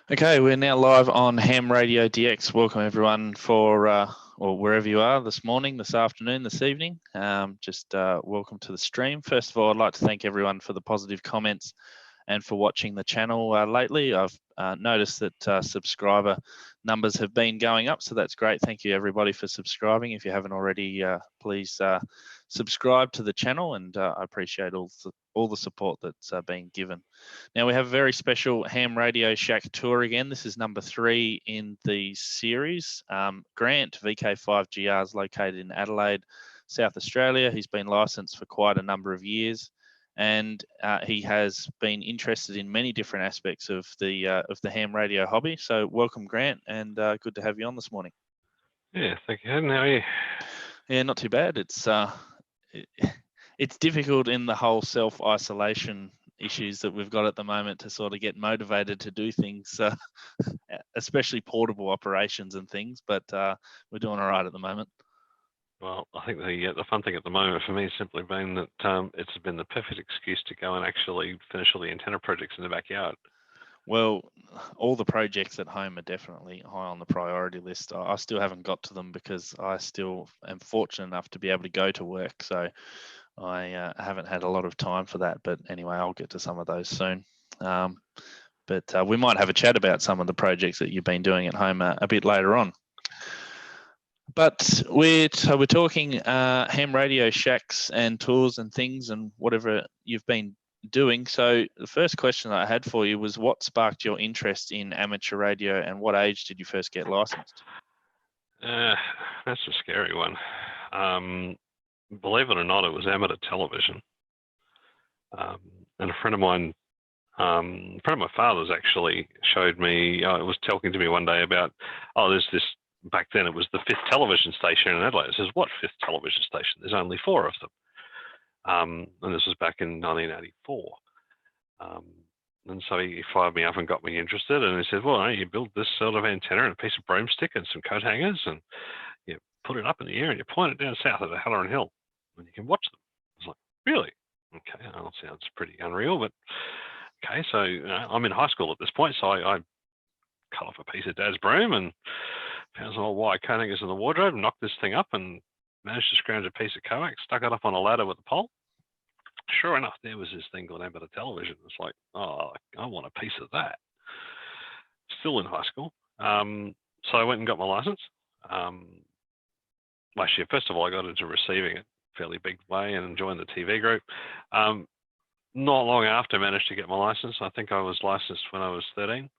Okay, we're now live on Ham Radio DX. Welcome everyone for, or wherever you are this morning, this afternoon, this evening. Welcome to the stream. First of all, I'd like to thank everyone for the positive comments and for watching the channel lately. I've noticed that subscriber numbers have been going up, so that's great. Thank you everybody for subscribing. If you haven't already, please subscribe to the channel, and I appreciate all the support that's being given. Now we have a very special Ham Radio Shack tour again. This is number 3 in the series. Grant, VK5GR, is located in Adelaide, South Australia. He's been licensed for quite a number of years, and he has been interested in many different aspects of the ham radio hobby. So welcome, Grant, and good to have you on this morning. Yeah, thank you, Hayden. How are you? Yeah, not too bad. It's difficult in the whole self-isolation issues that we've got at the moment to sort of get motivated to do things, especially portable operations and things, but we're doing all right at the moment. Well, I think the fun thing at the moment for me has simply been that it's been the perfect excuse to go and actually finish all the antenna projects in the backyard. Well, all the projects at home are definitely high on the priority list. I still haven't got to them because I still am fortunate enough to be able to go to work. So I haven't had a lot of time for that. But anyway, I'll get to some of those soon. But we might have a chat about some of the projects that you've been doing at home a bit later on. But we're talking ham radio shacks and tours and things and whatever you've been doing. So the first question I had for you was, what sparked your interest in amateur radio, and what age did you first get licensed? That's a scary one. Believe it or not, it was amateur television. And a friend of mine, my father's actually showed me, was talking to me one day about, there's this, back then it was the 5th television station in Adelaide. It says, what 5th television station? There's only 4 of them. And this was back in 1984. And so he fired me up and got me interested. And he said, well, you build this sort of antenna and a piece of broomstick and some coat hangers, and you put it up in the air and you point it down south of the Halloran Hill, and you can watch them. I was like, really? Okay, that sounds pretty unreal, but okay. So I'm in high school at this point, so I cut off a piece of Dad's broom and found some old wire coat hangers in the wardrobe, knocked this thing up, and managed to scrounge a piece of coax, stuck it up on a ladder with a pole. Sure enough, there was this thing called amateur television. It's like, I want a piece of that. Still in high school. So I went and got my license. Last year, first of all, I got into receiving it a fairly big way and joined the TV group. Not long after, I managed to get my license. I think I was licensed when I was 13.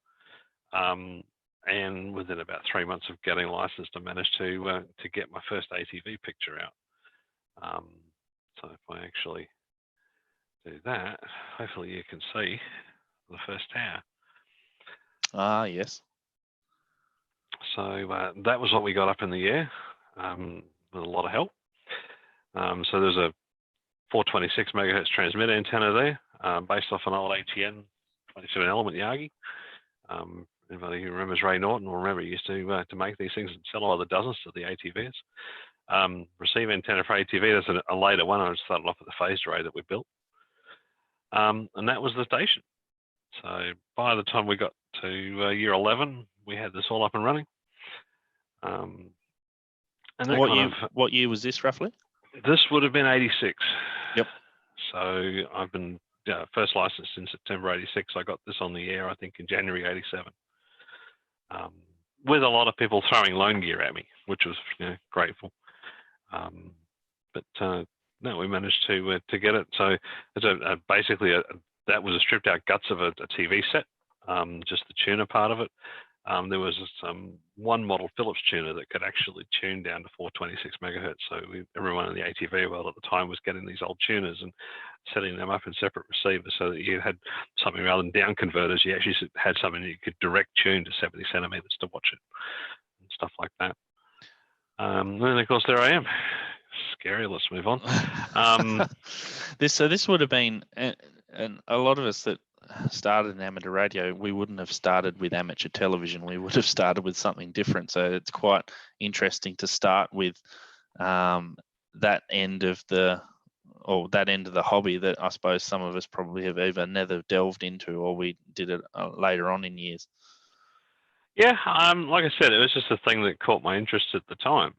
And within about 3 months of getting licensed, I managed to get my first ATV picture out. So if I actually do that, hopefully you can see the first tower. Yes. So that was what we got up in the air, with a lot of help. So there's a 426 megahertz transmitter antenna there, based off an old ATN 27 element Yagi. Anybody who remembers Ray Norton will remember he used to make these things and sell all the dozens to the ATVs. Receive antenna for ATV, that's a later one. I started off with the phased array that we built. And that was the station. So by the time we got to year 11, we had this all up and running. And what year was this roughly? This would have been 86. Yep. So I've been first licensed in September 86. I got this on the air, I think, in January 87. With a lot of people throwing loan gear at me, which was grateful. No, we managed to get it. So it's basically that was a stripped out guts of a TV set, just the tuner part of it. There was one model Philips tuner that could actually tune down to 426 megahertz. So everyone in the ATV world at the time was getting these old tuners and setting them up in separate receivers so that you had something rather than down converters. You actually had something that you could direct tune to 70 centimeters to watch it and stuff like that. And then of course there I am. Scary. Let's move on. This would have been, and a lot of us that started in amateur radio, we wouldn't have started with amateur television. We would have started with something different. So it's quite interesting to start with that end of the hobby that I suppose some of us probably have either never delved into or we did it later on in years. Yeah, like I said, it was just a thing that caught my interest at the time.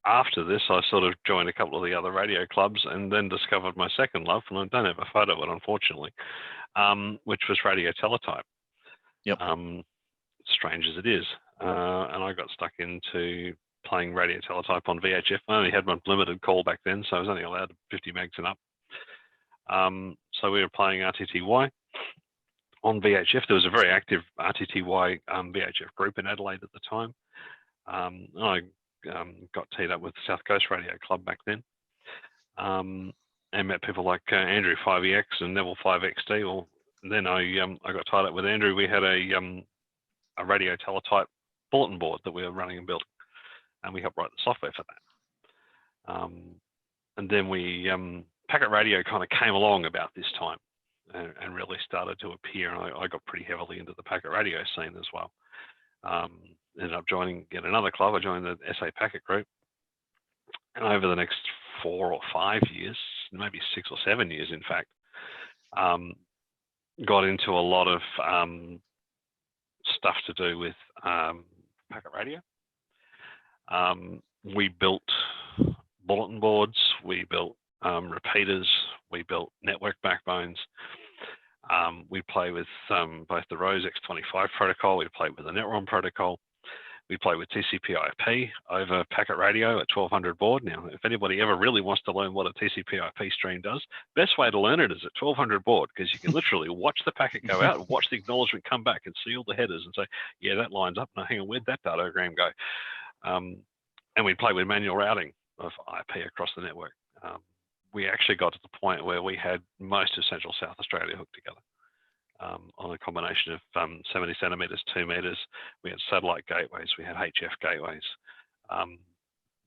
After this, I sort of joined a couple of the other radio clubs and then discovered my second love, and I don't have a photo of it, unfortunately, which was radio teletype. Yep. Strange as it is. And I got stuck into playing radio teletype on VHF. I only had my limited call back then, so I was only allowed 50 megs and up. So we were playing RTTY. On VHF, there was a very active RTTY VHF group in Adelaide at the time. I got teed up with the South Coast Radio Club back then, and met people like Andrew 5EX and Neville 5XD. Well, then I got tied up with Andrew. We had a radio teletype bulletin board that we were running and building, and we helped write the software for that. And then we packet radio kind of came along about this time. And really started to appear, and I got pretty heavily into the packet radio scene as well. Ended up joining yet another club. I joined the SA Packet Group, and over the next 4 or 5 years, maybe 6 or 7 years, in fact, got into a lot of stuff to do with packet radio. We built bulletin boards, we built repeaters, we built network backbones. We play with both the Rose X25 protocol, we play with the Netron protocol, we play with TCP/IP over packet radio at 1200 baud. Now, if anybody ever really wants to learn what a TCP/IP stream does, best way to learn it is at 1200 baud, because you can literally watch the packet go out, watch the acknowledgement come back, and see all the headers and say, yeah, that lines up. Now, hang on, where'd that datagram go? And we play with manual routing of IP across the network. We actually got to the point where we had most of Central South Australia hooked together on a combination of 70 centimetres, 2 metres. We had satellite gateways, we had HF gateways.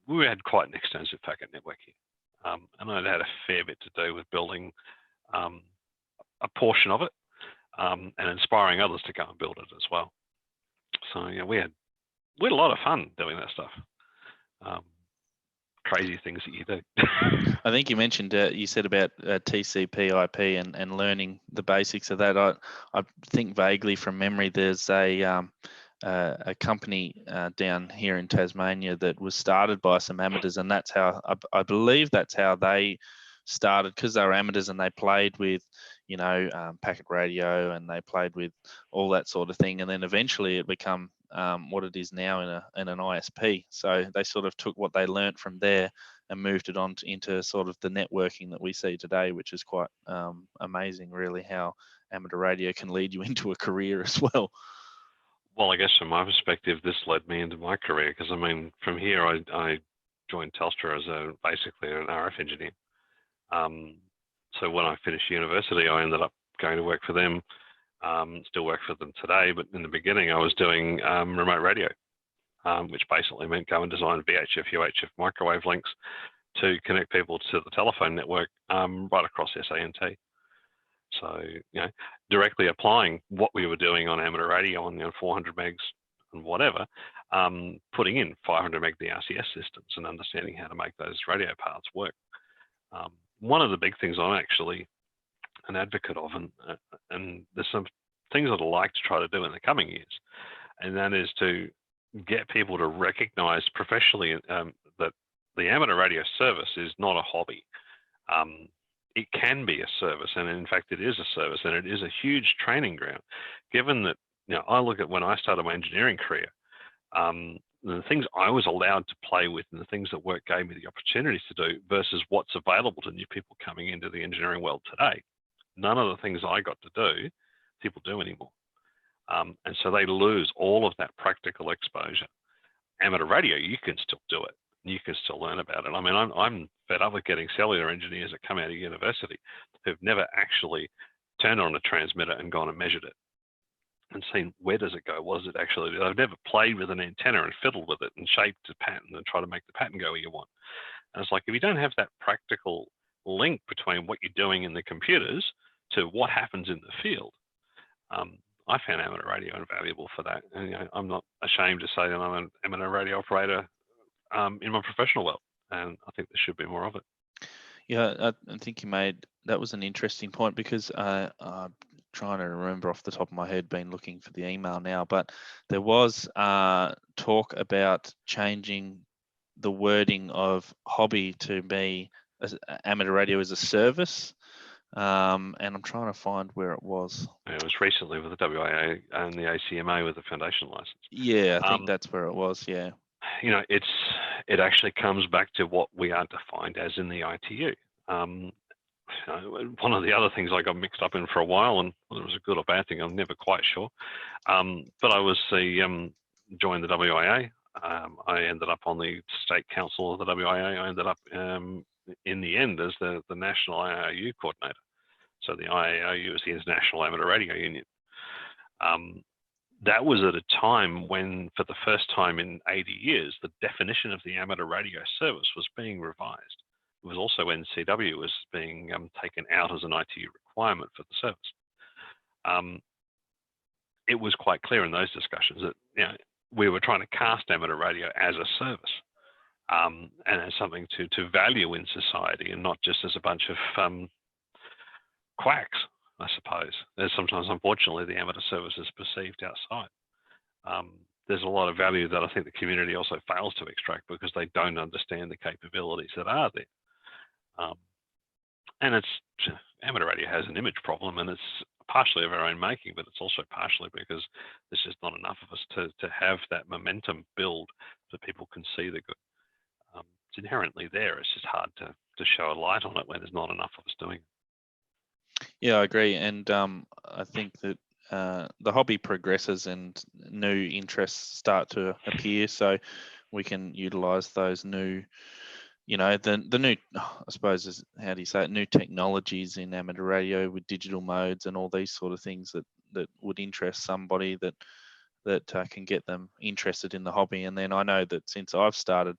We had quite an extensive packet network here. And I had a fair bit to do with building a portion of it and inspiring others to go and build it as well. So yeah, we had a lot of fun doing that stuff. Crazy things that you do. I think you mentioned, you said about TCP/IP and learning the basics of that. I think vaguely from memory, there's a company down here in Tasmania that was started by some amateurs, and that's how I believe that's how they started, because they were amateurs and they played with, packet radio, and they played with all that sort of thing, and then eventually it become what it is now in an ISP. So they sort of took what they learnt from there and moved it on into sort of the networking that we see today, which is quite amazing, really, how amateur radio can lead you into a career as well. Well, I guess from my perspective, this led me into my career, because I mean, from here, I joined Telstra as basically an RF engineer. So when I finished university, I ended up going to work for them. Still work for them today, but in the beginning I was doing remote radio, which basically meant go and design VHF, UHF microwave links to connect people to the telephone network right across SANT. So, directly applying what we were doing on amateur radio on 400 megs and whatever, putting in 500 meg DRCS systems and understanding how to make those radio paths work. One of the big things I'm actually an advocate of, and there's some things that I'd like to try to do in the coming years, and that is to get people to recognize professionally that the amateur radio service is not a hobby. It can be a service, and in fact it is a service, and it is a huge training ground, given that I look at when I started my engineering career, the things I was allowed to play with and the things that work gave me the opportunities to do versus what's available to new people coming into the engineering world today. None of the things I got to do, people do anymore. And so they lose all of that practical exposure. Amateur radio, you can still do it. You can still learn about it. I mean, I'm fed up with getting cellular engineers that come out of university who've never actually turned on a transmitter and gone and measured it and seen where does it go, what does it actually do. They've never played with an antenna and fiddled with it and shaped a pattern and try to make the pattern go where you want. And it's like, if you don't have that practical link between what you're doing in the computers to what happens in the field, I found amateur radio invaluable for that. And I'm not ashamed to say that I'm an amateur radio operator in my professional world, and I think there should be more of it. Yeah, I think that was an interesting point, because trying to remember off the top of my head, been looking for the email now, but there was talk about changing the wording of hobby to be amateur radio as a service. And I'm trying to find where it was. It was recently with the WIA and the ACMA with the foundation license. Yeah, I think that's where it was. Yeah. You know, it actually comes back to what we are defined as in the ITU. One of the other things I got mixed up in for a while, and whether it was a good or bad thing, I'm never quite sure. But I was joined the WIA. I ended up on the state council of the WIA. I ended up in the end as the national IARU coordinator. So the IARU is the International Amateur Radio Union. That was at a time when, for the first time in 80 years, the definition of the amateur radio service was being revised. It was also when CW was being taken out as an ITU requirement for the service. It was quite clear in those discussions that we were trying to cast amateur radio as a service and as something to value in society, and not just as a bunch of quacks, I suppose. There's sometimes, unfortunately, the amateur service is perceived outside. There's a lot of value that I think the community also fails to extract because they don't understand the capabilities that are there. And amateur radio has an image problem, and it's partially of our own making, but it's also partially because there's just not enough of us to have that momentum build so people can see the good. It's inherently there. It's just hard to show a light on it when there's not enough of us doing it. Yeah, I agree, and I think that the hobby progresses and new interests start to appear, so we can utilize those new, the new, I suppose, is, how do you say it, new technologies in amateur radio with digital modes and all these sort of things that would interest somebody that can get them interested in the hobby. And then I know that since I've started,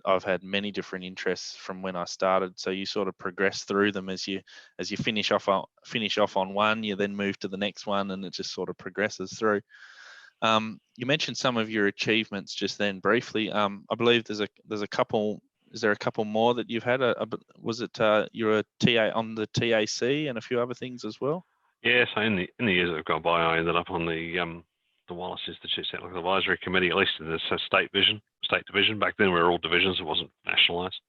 I've had many different interests from when I started. So you sort of progress through them as you finish off on one, you then move to the next one, and it just sort of progresses through. You mentioned some of your achievements just then briefly. I believe there's a couple. Is there a couple more that you've had? Was it you're a TA on the TAC and a few other things as well? Yeah. So in the years that have gone by, I ended up on the Wallace Institute Technical Advisory Committee, at least in the state division. Back then we were all divisions; it wasn't nationalised.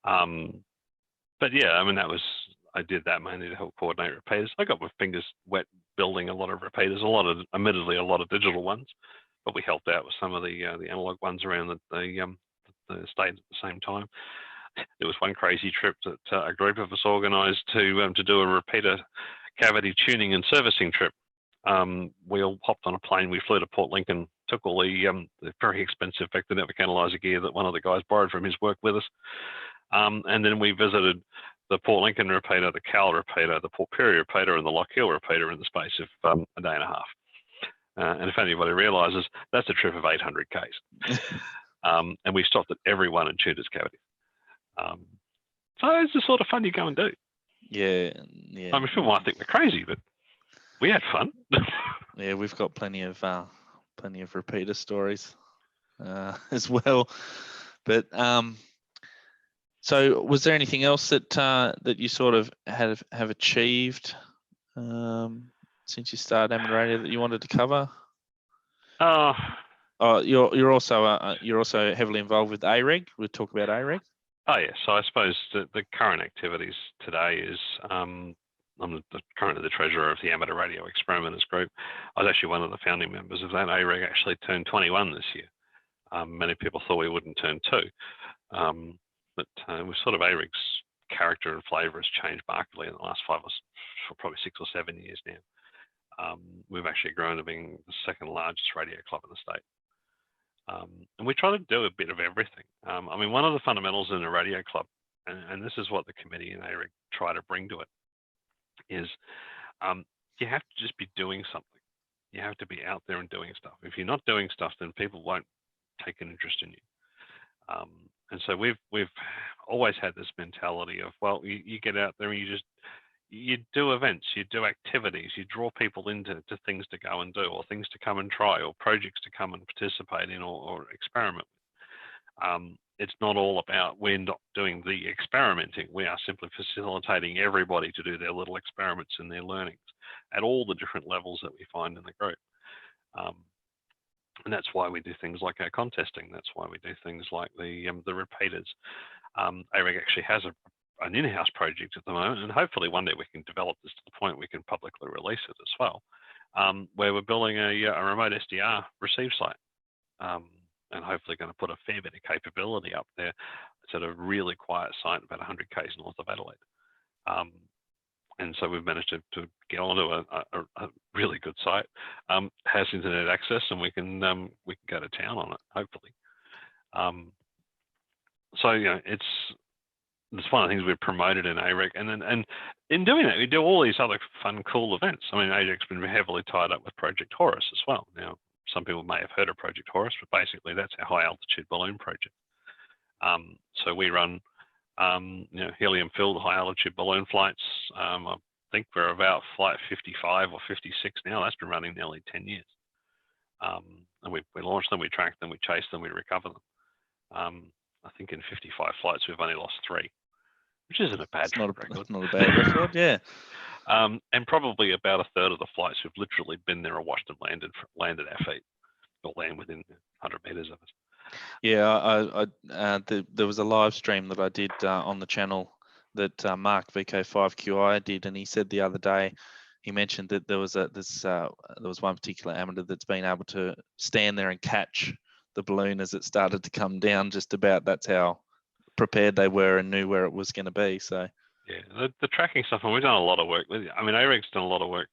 But yeah, I mean I did that mainly to help coordinate repeaters. I got my fingers wet building a lot of repeaters, admittedly a lot of digital ones, but we helped out with some of the analog ones around the state at the same time. There was one crazy trip that a group of us organised to do a repeater cavity tuning and servicing trip. We all hopped on a plane. We flew to Port Lincoln, took all the very expensive vector network analyzer gear that one of the guys borrowed from his work with us, and then we visited the Port Lincoln repeater, the Cal repeater, the Port Pirie repeater, and the Lockhill repeater in the space of a day and a half. And if anybody realises, that's a trip of 800 k's. And we stopped at every one and tuned its cavity. So it's the sort of fun you go and do. Yeah. I mean, people might think we're crazy, but we had fun. Yeah, we've got plenty of repeater stories as well. But so was there anything else that you sort of have achieved since you started amateur radio that you wanted to cover? You're also heavily involved with AREG. We'll talk about AREG. Oh yeah, so I suppose the current activities today is I'm currently the treasurer of the Amateur Radio Experimenters Group. I was actually one of the founding members of that. AREG actually turned 21 this year. Many people thought we wouldn't turn 2, but with sort of AREG's character and flavour has changed markedly in the last probably 6 or 7 years now. We've actually grown to being the second largest radio club in the state. And we try to do a bit of everything. I mean, one of the fundamentals in a radio club, and this is what the committee and AREG try to bring to it, is you have to just be doing something. You have to be out there and doing stuff. If you're not doing stuff, then people won't take an interest in you. And so we've always had this mentality of, well, you get out there and you do events, you do activities, you draw people into things to go and do, or things to come and try, or projects to come and participate in, or experiment with. it's not all about, we're not doing the experimenting. We are simply facilitating everybody to do their little experiments and their learnings at all the different levels that we find in the group. And that's why we do things like our contesting. That's why we do things like the repeaters. AREG actually has an in-house project at the moment, and hopefully one day we can develop this to the point we can publicly release it as well, where we're building a remote SDR receive site, and hopefully going to put a fair bit of capability up there. It's at a really quiet site about 100 k's north of Adelaide. And so we've managed to get onto a really good site, has internet access, and we can go to town on it, hopefully. So it's one of the things we've promoted in AREG, and in doing that, we do all these other fun, cool events. I mean, AREG's been heavily tied up with Project Horus as well. Now, some people may have heard of Project Horus, but basically that's our high altitude balloon project. So we run helium-filled high altitude balloon flights. I think we're about flight 55 or 56 now. That's been running nearly 10 years. And we launch them, we track them, we chase them, we recover them. I think in 55 flights, we've only lost 3, which isn't a bad record. It's not a bad record, yeah. And probably about a third of the flights we've literally been there or watched them land at our feet, or land within 100 meters of us. Yeah, there was a live stream that I did on the channel that Mark VK5GR did, and he said the other day, he mentioned that there was one particular amateur that's been able to stand there and catch the balloon as it started to come down. Just about, that's how prepared they were and knew where it was going to be. So yeah, the tracking stuff, and we've done a lot of work with. I mean, AREG's done a lot of work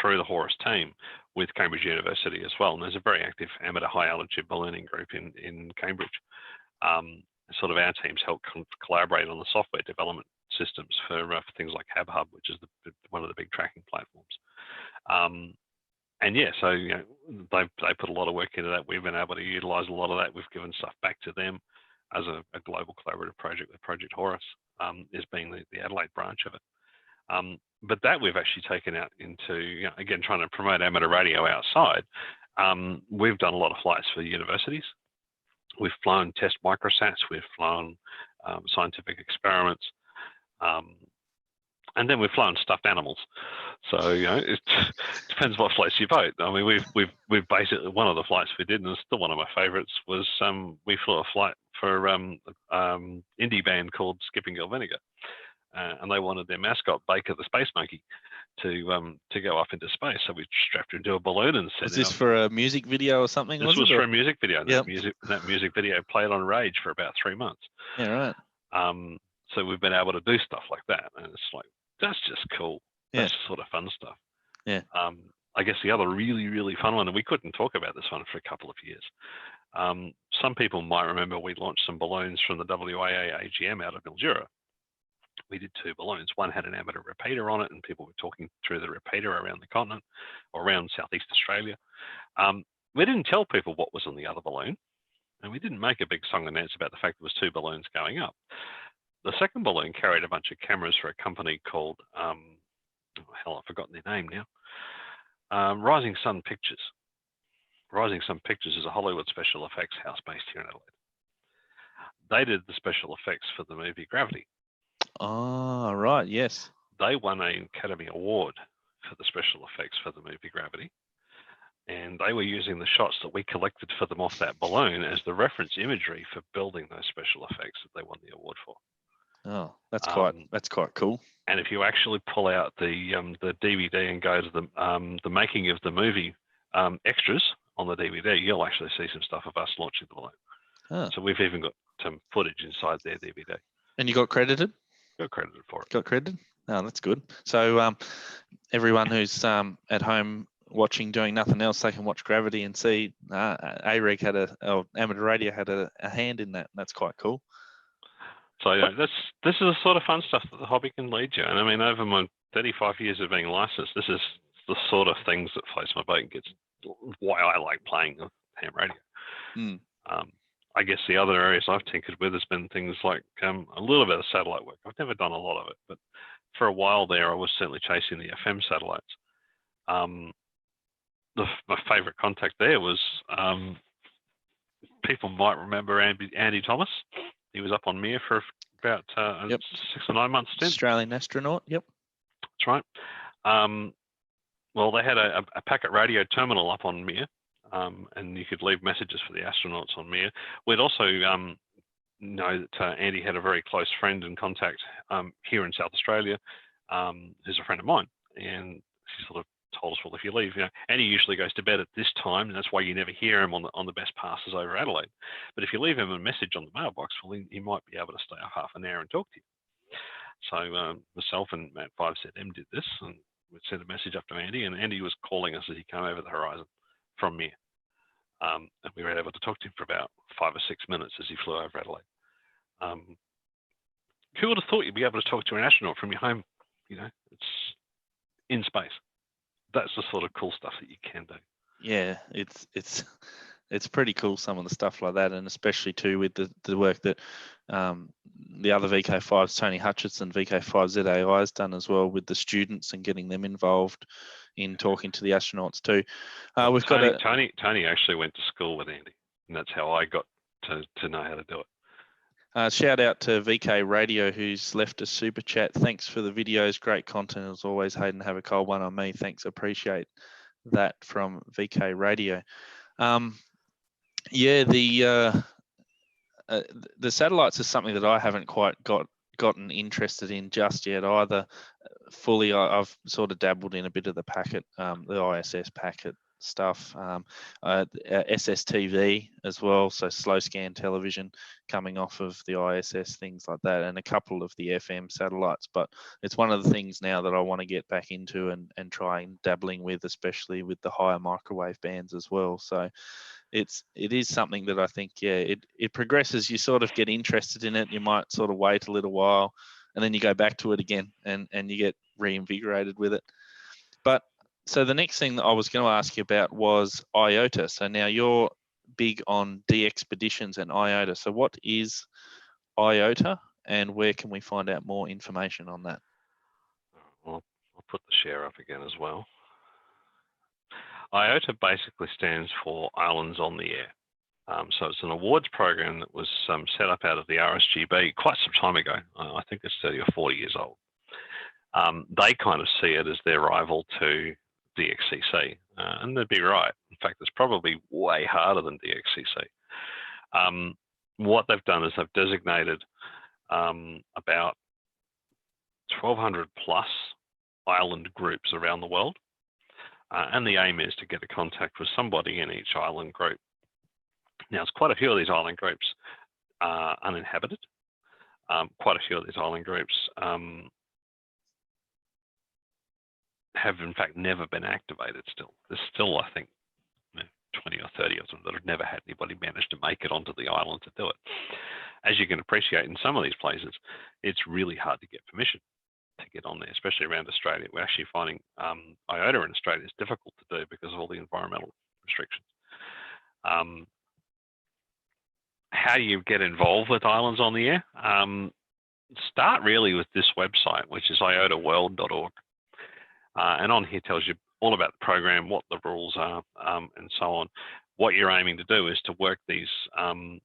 through the Horus team with Cambridge University as well, and there's a very active amateur high altitude ballooning group in Cambridge. Sort of our teams help collaborate on the software development systems for things like HabHub, which is one of the big tracking platforms. And yeah, so they put a lot of work into that. We've been able to utilize a lot of that. We've given stuff back to them as a global collaborative project with Project Horus, is being the Adelaide branch of it. But that we've actually taken out into, again, trying to promote amateur radio outside. We've done a lot of flights for universities. We've flown test microsats. We've flown scientific experiments. And then we've flown stuffed animals. So it depends what flights you vote. I mean, we've basically, one of the flights we did, and it's still one of my favourites, was we flew a flight for indie band called Skipping Girl Vinegar, and they wanted their mascot Baker the Space Monkey to go up into space. So we strapped her into a balloon and said, "Is this for a music video or something?" This was for a music video. Yep. That music video played on Rage for about 3 months. Yeah, right. So we've been able to do stuff like that, and it's like, that's just cool. That's the sort of fun stuff. Yeah. I guess the other really, really fun one, and we couldn't talk about this one for a couple of years. Some people might remember we launched some balloons from the WAA AGM out of Mildura. We did 2 balloons. One had an amateur repeater on it, and people were talking through the repeater around the continent or around Southeast Australia. We didn't tell people what was on the other balloon, and we didn't make a big song and dance about the fact there was 2 balloons going up. The second balloon carried a bunch of cameras for a company called, I've forgotten their name now, Rising Sun Pictures. Rising Sun Pictures is a Hollywood special effects house based here in Adelaide. They did the special effects for the movie Gravity. Oh, right, yes. They won an Academy Award for the special effects for the movie Gravity. And they were using the shots that we collected for them off that balloon as the reference imagery for building those special effects that they won the award for. Oh, that's quite cool. And if you actually pull out the DVD and go to the making of the movie extras on the DVD, you'll actually see some stuff of us launching the balloon. Oh. So we've even got some footage inside their DVD. And you got credited? Got credited for it. Got credited? Oh, that's good. So everyone who's at home watching, doing nothing else, they can watch Gravity and see AREG amateur radio had a hand in that. And that's quite cool. So this is the sort of fun stuff that the hobby can lead you. And I mean, over my 35 years of being licensed, this is the sort of things that floats my boat and gets why I like playing ham radio. I guess the other areas I've tinkered with has been things like a little bit of satellite work. I've never done a lot of it, but for a while there, I was certainly chasing the FM satellites. My favorite contact there was people might remember Andy Thomas. He was up on Mir for about 6 or 9 months stint. Australian astronaut, yep. That's right. Well, they had a packet radio terminal up on Mir, and you could leave messages for the astronauts on Mir. We'd also know that Andy had a very close friend and contact here in South Australia, who's a friend of mine, and she sort of told us, well, if you leave, Andy usually goes to bed at this time, and that's why you never hear him on the best passes over Adelaide. But if you leave him a message on the mailbox, well, he might be able to stay up half an hour and talk to you. So myself and Matt 5ZM did this, and we'd send a message up to Andy, and Andy was calling us as he came over the horizon from Mir. And we were able to talk to him for about 5 or 6 minutes as he flew over Adelaide. Who would have thought you'd be able to talk to an astronaut from your home? It's in space. That's the sort of cool stuff that you can do. Yeah, it's pretty cool, some of the stuff like that, and especially too with the work that the other VK5s, Tony Hutchinson, VK5ZAI has done as well with the students and getting them involved in talking to the astronauts too. Tony actually went to school with Andy, and that's how I got to know how to do it. Shout out to VK Radio, who's left a super chat. Thanks for the videos, great content as always. Hayden, have a cold one on me. Thanks, appreciate that from VK Radio. The satellites is something that I haven't quite gotten interested in just yet either. Fully, I've sort of dabbled in a bit of the packet, the ISS packet stuff, SSTV as well, so slow scan television coming off of the ISS, things like that, and a couple of the FM satellites. But it's one of the things now that I want to get back into and try dabbling with, especially with the higher microwave bands as well. So it is something that I think, it progresses. You sort of get interested in it. You might sort of wait a little while, and then you go back to it again, and you get reinvigorated with it. But so the next thing that I was going to ask you about was IOTA. So now you're big on DXpeditions and IOTA. So what is IOTA, and where can we find out more information on that? Well, I'll put the share up again as well. IOTA basically stands for Islands on the Air. So it's an awards program that was set up out of the RSGB quite some time ago. I think it's 30 or 40 years old. They kind of see it as their rival to DXCC, and they'd be right. In fact, it's probably way harder than DXCC. What they've done is they've designated about 1,200 plus island groups around the world, and the aim is to get a contact with somebody in each island group. Now, it's quite a few of these island groups are uninhabited. Quite a few of these island groups have in fact never been activated still. There's still, I think, 20 or 30 of them that have never had anybody manage to make it onto the island to do it. As you can appreciate, in some of these places, it's really hard to get permission to get on there, especially around Australia. We're actually finding IOTA in Australia is difficult to do because of all the environmental restrictions. How do you get involved with Islands on the Air? Start really with this website, which is iotaworld.org. And on here tells you all about the program, what the rules are, and so on. What you're aiming to do is to work these island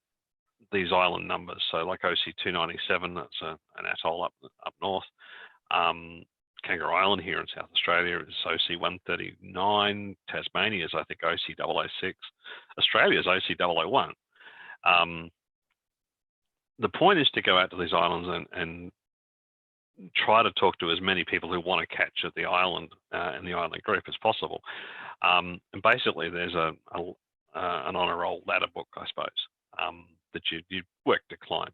numbers. So like OC297, that's an atoll up north. Kangaroo Island here in South Australia is OC139. Tasmania is, I think, OC006. Australia is OC001. The point is to go out to these islands and try to talk to as many people who want to catch at the island in the island group as possible. And basically, there's an honour roll ladder book, I suppose, that you work to climb.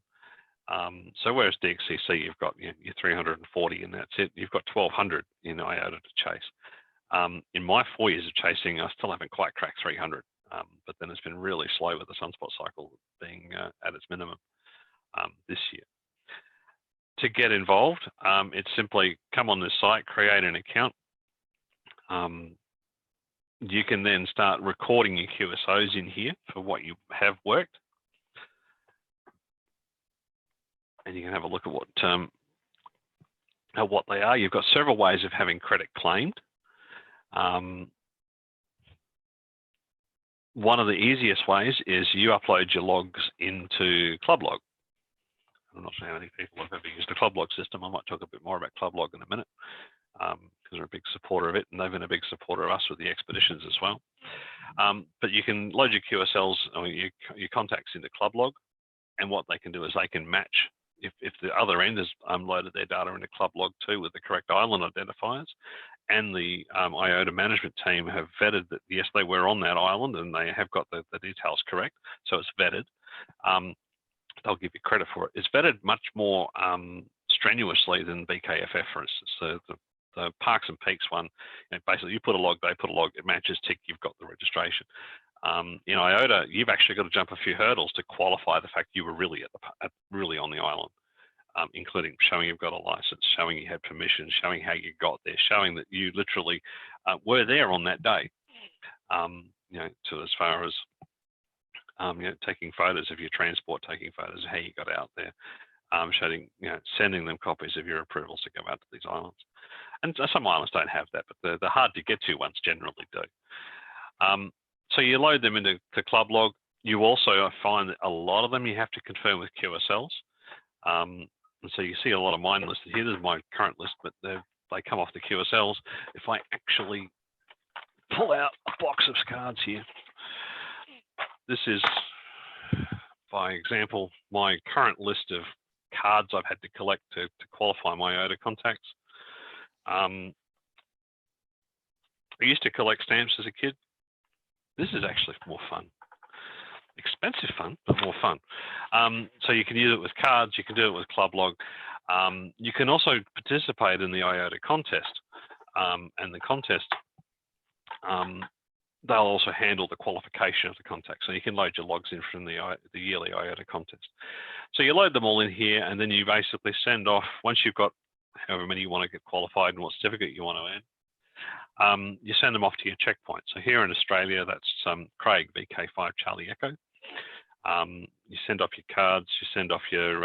So whereas DXCC, you've got your 340 and that's it. You've got 1,200 in IOTA to chase. In my 4 years of chasing, I still haven't quite cracked 300, but then it's been really slow with the sunspot cycle being at its minimum this year. To get involved, it's simply come on this site, create an account. You can then start recording your QSOs in here for what you have worked. And you can have a look at what they are. You've got several ways of having credit claimed. one of the easiest ways is you upload your logs into ClubLog. I'm not sure how many people have ever used the ClubLog system. I might talk a bit more about ClubLog in a minute, because we're a big supporter of it, and they've been a big supporter of us with the DXpeditions as well. But you can load your QSLs or your contacts into ClubLog, and what they can do is they can match. If the other end has loaded their data into ClubLog too with the correct island identifiers, and the IOTA management team have vetted that, yes, they were on that island and they have got the details correct, so it's vetted, they'll give you credit for it. It's vetted much more strenuously than VK5GR, for instance. So the Parks and Peaks one, basically you put a log, they put a log, it matches, tick, you've got the registration. In IOTA, you've actually got to jump a few hurdles to qualify the fact you were really really on the island, including showing you've got a license, showing you had permission, showing how you got there, showing that you literally were there on that day. To as far as taking photos of your transport, taking photos of how you got out there, showing, sending them copies of your approvals to go out to these islands. And some islands don't have that, but the hard to get to ones generally do. So you load them into ClubLog. You also find that a lot of them you have to confirm with QSLs. And so you see a lot of mine listed here. This is my current list, but they come off the QSLs. If I actually pull out a box of cards here, this is, by example, my current list of cards I've had to collect to qualify my IOTA contacts. I used to collect stamps as a kid. This is actually more fun. Expensive fun, but more fun. So you can use it with cards, you can do it with ClubLog. You can also participate in the IOTA contest. And the contest, they'll also handle the qualification of the contact. So you can load your logs in from the yearly IOTA contest. So you load them all in here, and then you basically send off, once you've got however many you want to get qualified and what certificate you want to earn, you send them off to your checkpoint. So here in Australia, that's Craig, VK5 Charlie Echo. You send off your cards, you send off your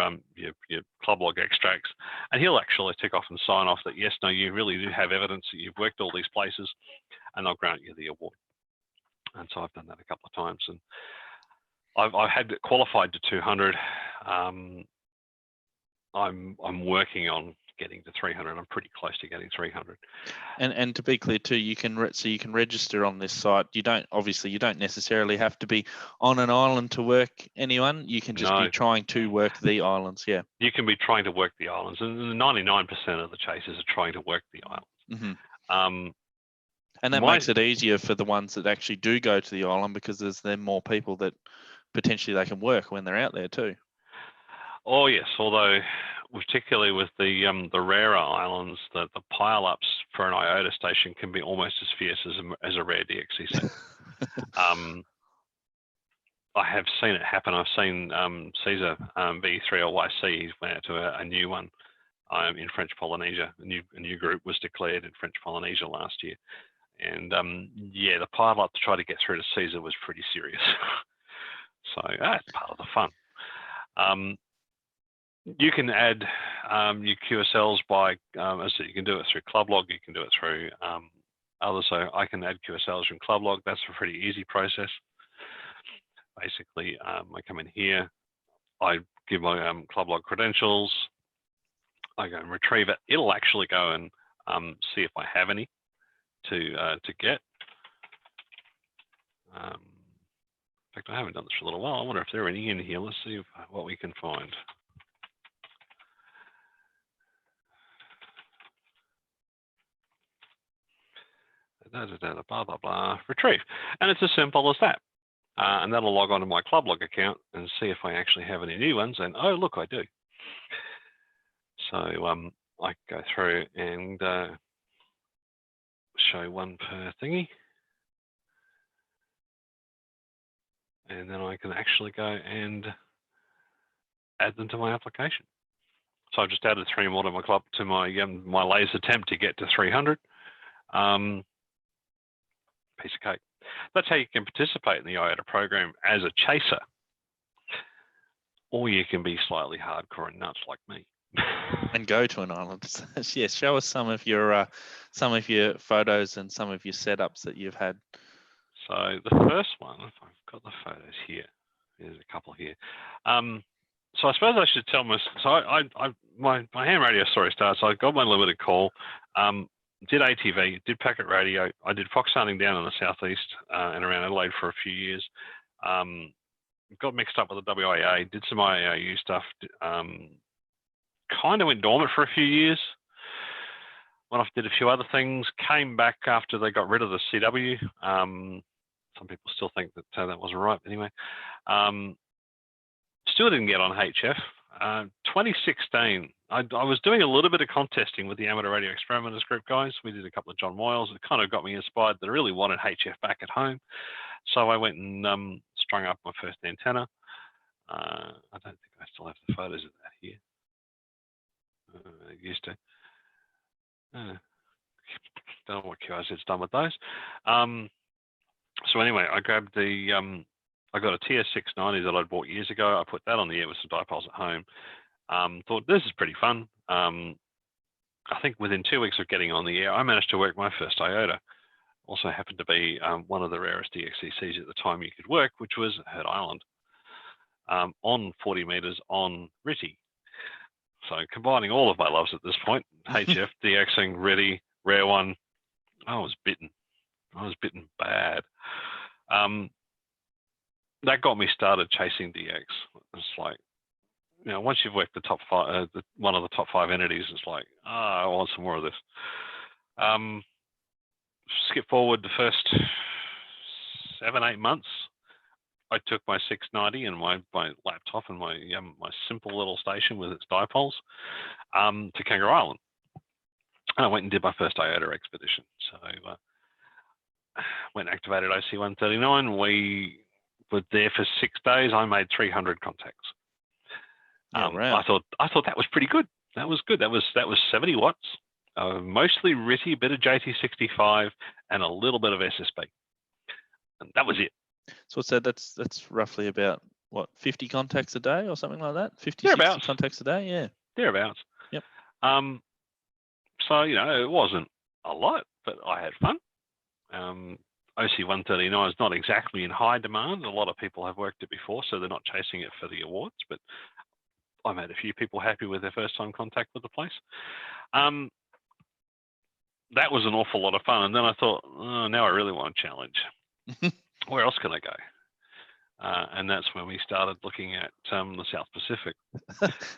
ClubLog extracts, and he'll actually tick off and sign off that, yes, no, you really do have evidence that you've worked all these places, and they'll grant you the award. And so I've done that a couple of times, and I've had it qualified to 200. I'm working on getting to 300. I'm pretty close to getting 300. And to be clear too, you can register on this site. You don't necessarily have to be on an island to work anyone. You can just be trying to work the islands. Yeah. You can be trying to work the islands, and 99% of the chasers are trying to work the islands. Mm-hmm. And that makes it easier for the ones that actually do go to the island, because there's then more people that potentially they can work when they're out there too. Oh yes, although particularly with the rarer islands, the pile-ups for an IOTA station can be almost as fierce as a rare DXC. I have seen it happen. I've seen Caesar V3LYC. He went out to a new one in French Polynesia. A new group was declared in French Polynesia last year, and yeah, the pile-up to try to get through to Caesar was pretty serious. So that's part of the fun. You can add your QSLs by, as I said, you can do it through ClubLog, you can do it through others. So I can add QSLs from ClubLog. That's a pretty easy process. Basically, I come in here, I give my ClubLog credentials, I go and retrieve it. It'll actually go and see if I have any to get. In fact, I haven't done this for a little while. I wonder if there are any in here. Let's see what we can find. Blah, blah, blah, retrieve. And it's as simple as that. And that'll log onto my ClubLog account and see if I actually have any new ones. And oh, look, I do. So I go through and show one per thingy. And then I can actually go and add them to my application. So I've just added 3 more to my my latest attempt to get to 300. Piece of cake. That's how you can participate in the IOTA program as a chaser, or you can be slightly hardcore and nuts like me and go to an island. Yes, show us some of your photos and some of your setups that you've had. So the first one, if I've got the photos here, there's a couple here. So I suppose I should tell my, my ham radio story starts. I got my limited call, did ATV, did packet radio. I did fox hunting down in the southeast and around Adelaide for a few years. Got mixed up with the WIA, did some IAU stuff, kind of went dormant for a few years. Went off, did a few other things, came back after they got rid of the CW. Some people still think that that wasn't right, but anyway. Still didn't get on HF. 2016, I was doing a little bit of contesting with the Amateur Radio Experimenters group guys. We did a couple of John Moyles. It kind of got me inspired that I really wanted HF back at home. So I went and strung up my first antenna. I don't think I still have the photos of that here. I used to. Don't know what QRZ's done with those. So anyway, I grabbed the, I got a TS690 that I'd bought years ago. I put that on the air with some dipoles at home. Thought this is pretty fun. I think within 2 weeks of getting on the air, I managed to work my first IOTA. Also happened to be one of the rarest DXCCs at the time you could work, which was Hurt Island, on 40 meters on RTTY. So combining all of my loves at this point, HF, DXing, RTTY, rare one, I was bitten. I was bitten bad. That got me started chasing DX. It's like, you know, once you've worked the top five, one of the top 5 entities, it's like, I want some more of this. Skip forward the first 7-8 months. I took my 690 and my laptop and my simple little station with its dipoles to Kangaroo Island. And I went and did my first IOTA expedition. So went and activated OC139. We were there for 6 days. I made 300 contacts. I thought that was pretty good. That was good. That was 70 watts, mostly RTTY, a bit of JT65, and a little bit of SSB. And that was it. So what's that? That's roughly about what, 50 contacts a day or something like that? 50, 60 contacts a day, yeah. Thereabouts. Yep. So, you know, it wasn't a lot, but I had fun. OC139 is not exactly in high demand. A lot of people have worked it before, so they're not chasing it for the awards, but I made a few people happy with their first time contact with the place. That was an awful lot of fun. And then I thought, oh, now I really want a challenge. Where else can I go? And that's when we started looking at the South Pacific.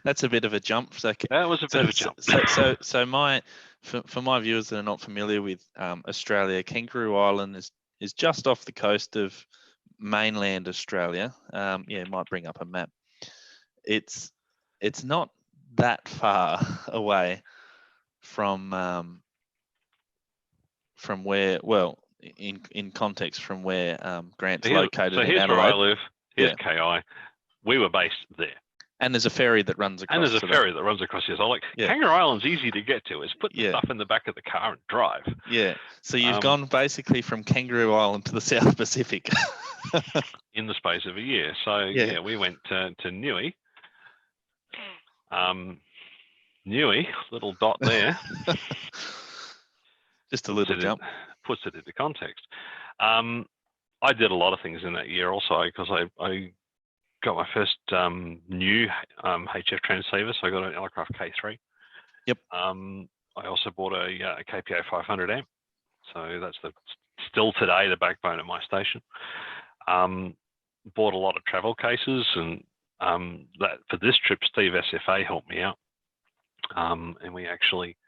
That's a bit of a jump. So, that was a bit of a jump. So for my viewers that are not familiar with Australia, Kangaroo Island is just off the coast of mainland Australia. Yeah, it might bring up a map. It's not that far away from where, well, in context from where Grant's located in Adelaide. So here's where I live. Here's KI. We were based there. And there's a ferry that runs across. And there's a ferry that runs across here. So like Kangaroo Island's easy to get to. It's put the stuff in the back of the car and drive. Yeah. So you've gone basically from Kangaroo Island to the South Pacific. In the space of a year. So yeah we went to Niue. Niue, little dot there. Just a little jump. Puts it into context. I did a lot of things in that year also because I got my first new HF transceiver, so I got an Elecraft K3. Yep. I also bought a KPA 500 amp, so that's still today the backbone of my station. Bought a lot of travel cases, and that for this trip, Steve SFA helped me out, and we actually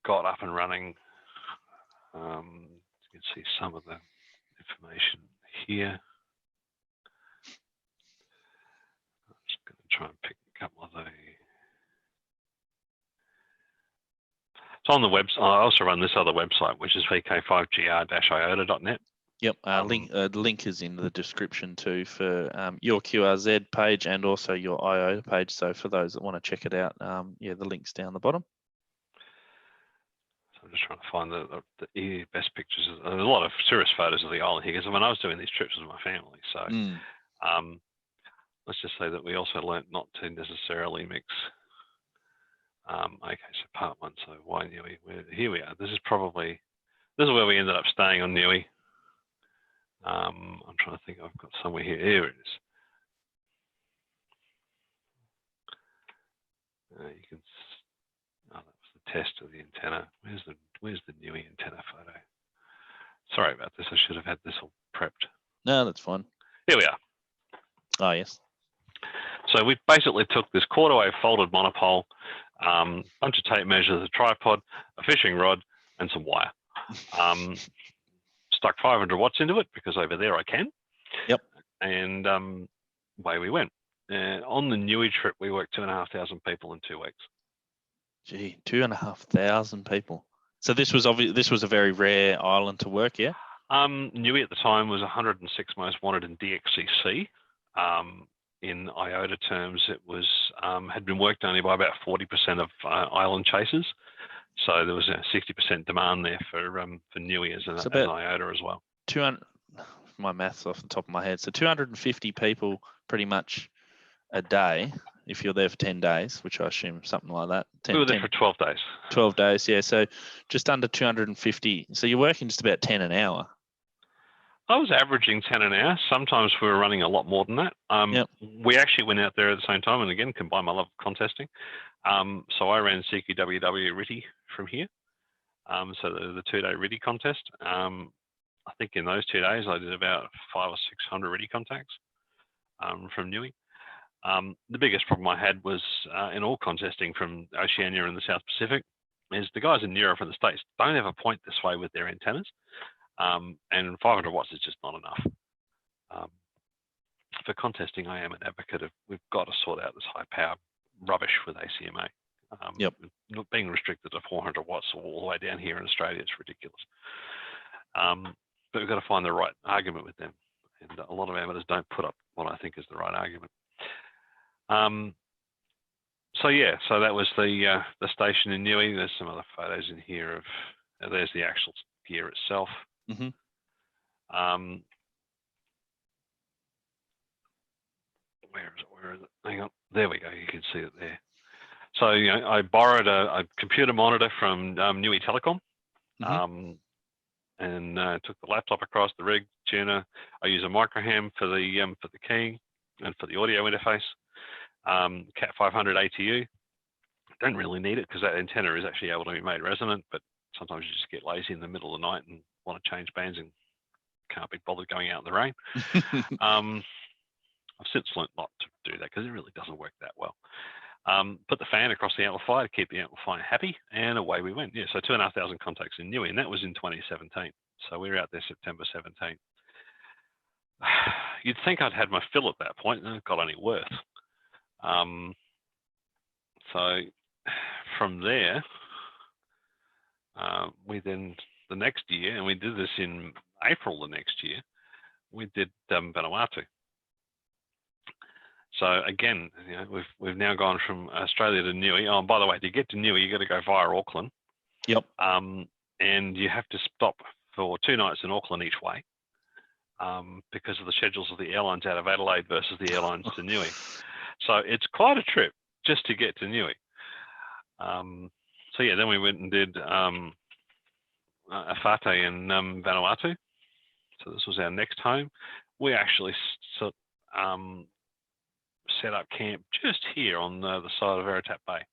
got up and running. You can see some of the information here. I'm just going to try and pick a couple of the. So on the website, I also run this other website, which is VK5GR-IOTA.net. Yep, the link is in the description too for your QRZ page and also your IOTA page. So for those that want to check it out, yeah, the link's down the bottom. I'm just trying to find the best pictures. There's a lot of tourist photos of the island here because when I was doing these trips with my family. So let's just say that we also learnt not to necessarily mix. Okay, so part one. So why Niue? Here we are. This this is where we ended up staying on Niue. I'm trying to think. I've got somewhere here. Here it is. You can. Oh, that was the test of the antenna. Where's the Niue antenna photo? Sorry about this. I should have had this all prepped. No, that's fine. Here we are. Oh, yes. So we basically took this quarter wave folded monopole, bunch of tape measures, a tripod, a fishing rod, and some wire. Stuck 500 watts into it because over there I can. Yep. And away we went. On the Niue trip, we worked 2,500 people in 2 weeks. Gee, 2,500 people. So this was this was a very rare island to work, yeah? Niue at the time was 106 most wanted in DXCC. In IOTA terms, it was had been worked only by about 40% of island chasers. So there was a 60% demand there for Niue as an IOTA as well. 200. My math's off the top of my head. So 250 people pretty much a day if you're there for 10 days, which I assume something like that. We were there for 12 days. 12 days, yeah. So just under 250. So you're working just about 10 an hour. I was averaging 10 an hour. Sometimes we were running a lot more than that. Yep. We actually went out there at the same time, and again, combined my love of contesting. So I ran CQWW Ritty from here. So the 2-day Ritty contest. I think in those 2 days, I did about 500 or 600 Ritty contacts from Niue. The biggest problem I had was in all contesting from Oceania and the South Pacific is the guys in Europe and the States don't ever point this way with their antennas. And 500 watts is just not enough. For contesting, I am an advocate of we've got to sort out this high power rubbish with ACMA. Yep. Being restricted to 400 watts all the way down here in Australia, it's ridiculous. But we've got to find the right argument with them. And a lot of amateurs don't put up what I think is the right argument. So yeah, so that was the station in Niue. There's some other photos in here of, there's the actual gear itself. Mm-hmm. Where is it? Hang on. There we go. You can see it there. So, I borrowed a computer monitor from Niue Telecom, Mm-hmm. and took the laptop across the rig tuner. I use a microham for the keying and for the audio interface. Cat 500 ATU. Don't really need it because that antenna is actually able to be made resonant, but sometimes you just get lazy in the middle of the night and want to change bands and can't be bothered going out in the rain. I've since learnt not to do that because it really doesn't work that well. Put the fan across the amplifier to keep the amplifier happy, and away we went. Yeah, so 2,500 contacts in Niue, and that was in 2017. So we were out there September 17. You'd think I'd had my fill at that point, and it got any worse. So from there, we then the next year, and we did this in April the next year, we did Vanuatu. So again, we've now gone from Australia to Niue. Oh, and by the way, to get to Niue, you got to go via Auckland. Yep. And you have to stop for 2 nights in Auckland each way because of the schedules of the airlines out of Adelaide versus the airlines to Niue. So it's quite a trip just to get to Niue. So yeah, then we went and did Efate in Vanuatu. So this was our next home. We actually set up camp just here on the side of Veritap Bay.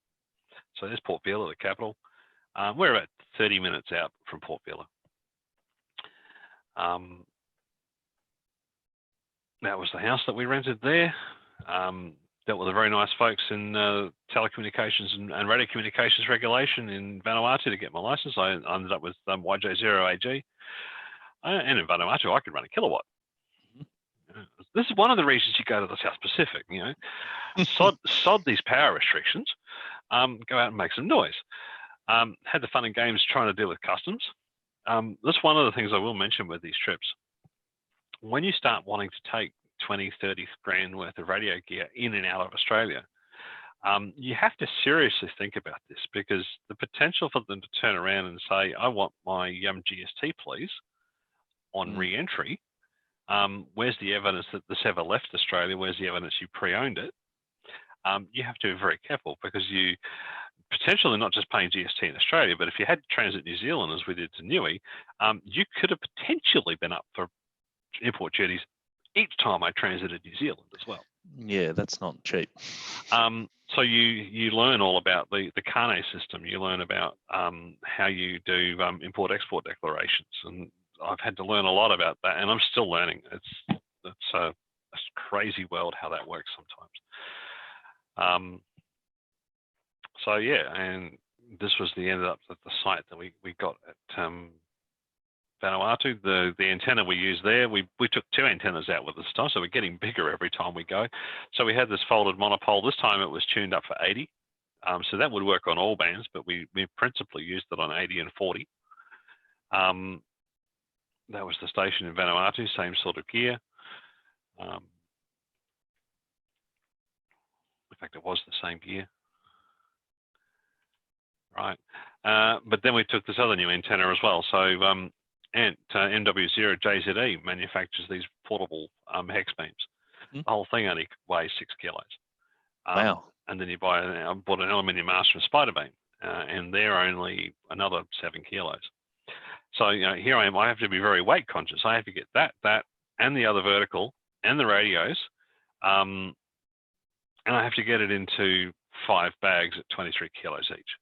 So there's Port Vila, the capital. We're about 30 minutes out from Port Vila. That was the house that we rented there. Dealt with the very nice folks in telecommunications and radio communications regulation in Vanuatu to get my license. I ended up with YJ0AG. And in Vanuatu, I could run a kilowatt. This is one of the reasons you go to the South Pacific, sod these power restrictions, go out and make some noise. Had the fun and games trying to deal with customs. That's one of the things I will mention with these trips. When you start wanting to take 20, 30 grand worth of radio gear in and out of Australia, you have to seriously think about this because the potential for them to turn around and say, I want my GST, please, on re-entry. Where's the evidence that this ever left Australia? Where's the evidence you pre-owned it? You have to be very careful because you potentially not just paying GST in Australia, but if you had Transit New Zealand, as we did to Niue, you could have potentially been up for import duties each time I transited New Zealand as well. Yeah, that's not cheap. So you learn all about the Kane system. You learn about how you do import-export declarations, and I've had to learn a lot about that, and I'm still learning. It's a crazy world how that works sometimes. So yeah, and this was the site that we got at Vanuatu. The antenna we used there, we took 2 antennas out with us, so we're getting bigger every time we go. So we had this folded monopole. This time it was tuned up for 80. So that would work on all bands, but we principally used it on 80 and 40. That was the station in Vanuatu, same sort of gear. In fact, it was the same gear. Right. But then we took this other new antenna as well. So MW0JZE manufactures these portable hex beams. The whole thing only weighs 6 kilos. Wow. And then I bought an aluminium mast from Spiderbeam, and they're only another 7 kilos. So here I am. I have to be very weight conscious. I have to get that, and the other vertical, and the radios, and I have to get it into 5 bags at 23 kilos each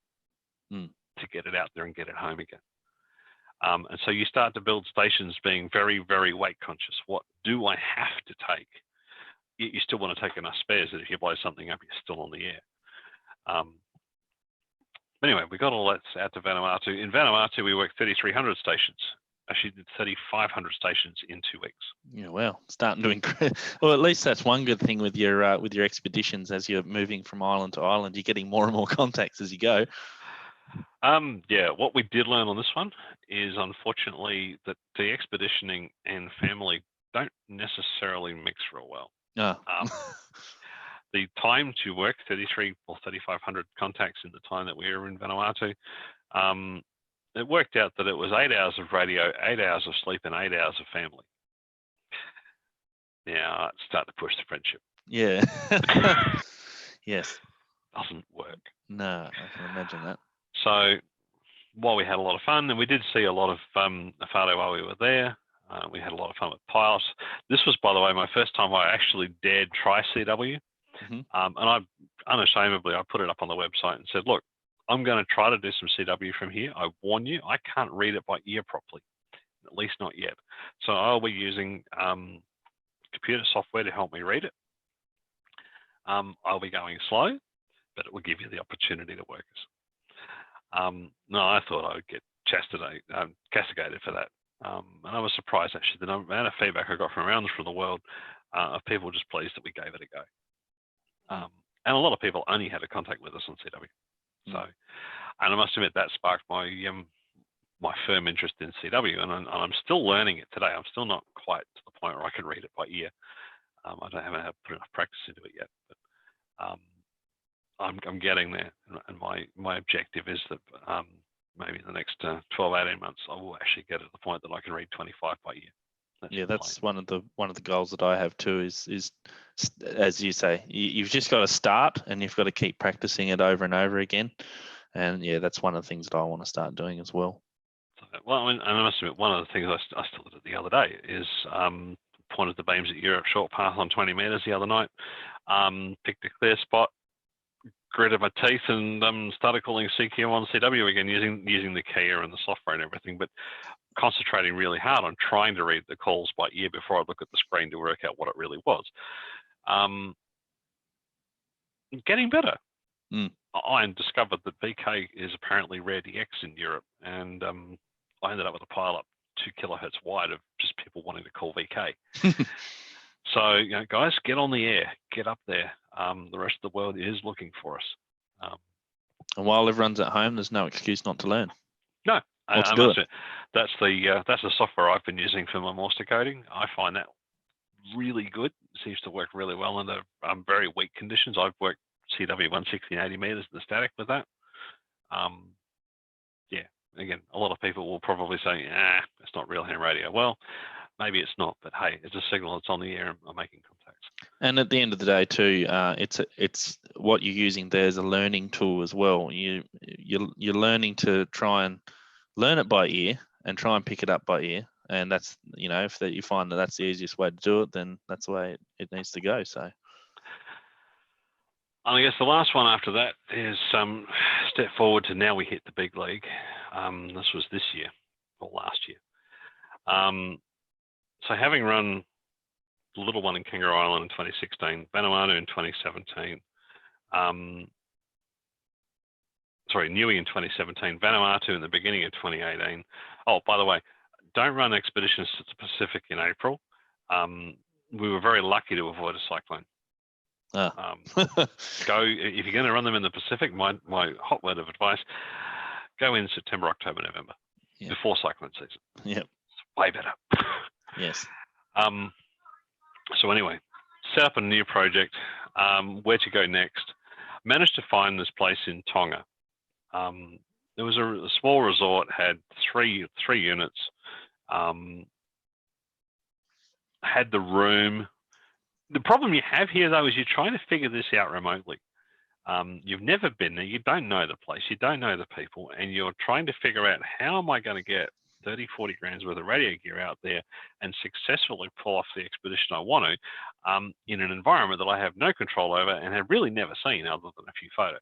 to get it out there and get it home again. And so you start to build stations being very, very weight conscious. What do I have to take? You still want to take enough spares that if you blow something up, you're still on the air. But anyway, we got all that out to Vanuatu. In Vanuatu, we worked 3,300 stations. Actually did 3,500 stations in 2 weeks. Yeah, well, starting to increase. Well, at least that's one good thing with your expeditions. As you're moving from island to island, you're getting more and more contacts as you go. Yeah, what we did learn on this one is, unfortunately, that DXpeditioning and family don't necessarily mix real well. The time to work 33 or 3,500 contacts in the time that we were in Vanuatu, it worked out that it was 8 hours of radio, 8 hours of sleep, and 8 hours of family. Now, it's starting to push the friendship. Yeah. Yes. Doesn't work. No, I can imagine that. So while we had a lot of fun, and we did see a lot of Efate while we were there, we had a lot of fun with pilots. This was, by the way, my first time I actually dared try CW. And I unashamedly, I put it up on the website and said, look, I'm going to try to do some CW from here. I warn you, I can't read it by ear properly, at least not yet. So I'll be using computer software to help me read it. I'll be going slow, but it will give you the opportunity to work us. No, I thought I would get castigated for that. And I was surprised, actually, the amount of feedback I got from around the world of people just pleased that we gave it a go. And a lot of people only had a contact with us on CW. So, and I must admit that sparked my my firm interest in CW, and I'm still learning it today. I'm still not quite to the point where I can read it by ear. I haven't put enough practice into it yet, but I'm getting there. And my objective is that maybe in the next 12, 18 months, I will actually get to the point that I can read 25 by ear. That's one of the goals that I have too. Is as you say, you've just got to start, and you've got to keep practicing it over and over again. And yeah, that's one of the things that I want to start doing as well. Well, and I must admit, one of the things I still did the other day is pointed the beams at Europe short path on 20 meters the other night. Picked a clear spot, gritted my teeth, and started calling CQ on CW again, using the keyer and the software and everything, but concentrating really hard on trying to read the calls by ear before I look at the screen to work out what it really was. Getting better. I discovered that VK is apparently rare DX in Europe, and I ended up with a pile up 2 kilohertz wide of just people wanting to call VK. So, guys, get on the air, get up there. The rest of the world is looking for us. And while everyone's at home, there's no excuse not to learn. No, I must admit, that's the software I've been using for my Morse decoding. I find that really good. It seems to work really well under very weak conditions. I've worked CW 160 and 80 meters in the static with that. Yeah, again, a lot of people will probably say, it's not real ham radio. Well, maybe it's not, but hey, it's a signal that's on the air and I'm making contacts. And at the end of the day, too, it's what you're using there as a learning tool as well. You're learning to try and learn it by ear and try and pick it up by ear. And that's, if you find that that's the easiest way to do it, then that's the way it needs to go. So. And I guess the last one after that is step forward to now we hit the big league. This was this year or last year. So having run the little one in Kangaroo Island in 2016, Vanuatu in 2017, Niue in 2017, Vanuatu in the beginning of 2018. Oh, by the way, don't run expeditions to the Pacific in April. We were very lucky to avoid a cyclone. Go if you're going to run them in the Pacific. My hot word of advice: go in September, October, November, before cyclone season. Yep, it's way better. Yes. So anyway, set up a new project. Where to go next? Managed to find this place in Tonga. There was a small resort, had three units, had the room. The problem you have here, though, is you're trying to figure this out remotely. You've never been there. You don't know the place. You don't know the people. And you're trying to figure out, how am I going to get 30, 40 grams worth of radio gear out there and successfully pull off the expedition I want to in an environment that I have no control over and have really never seen other than a few photos.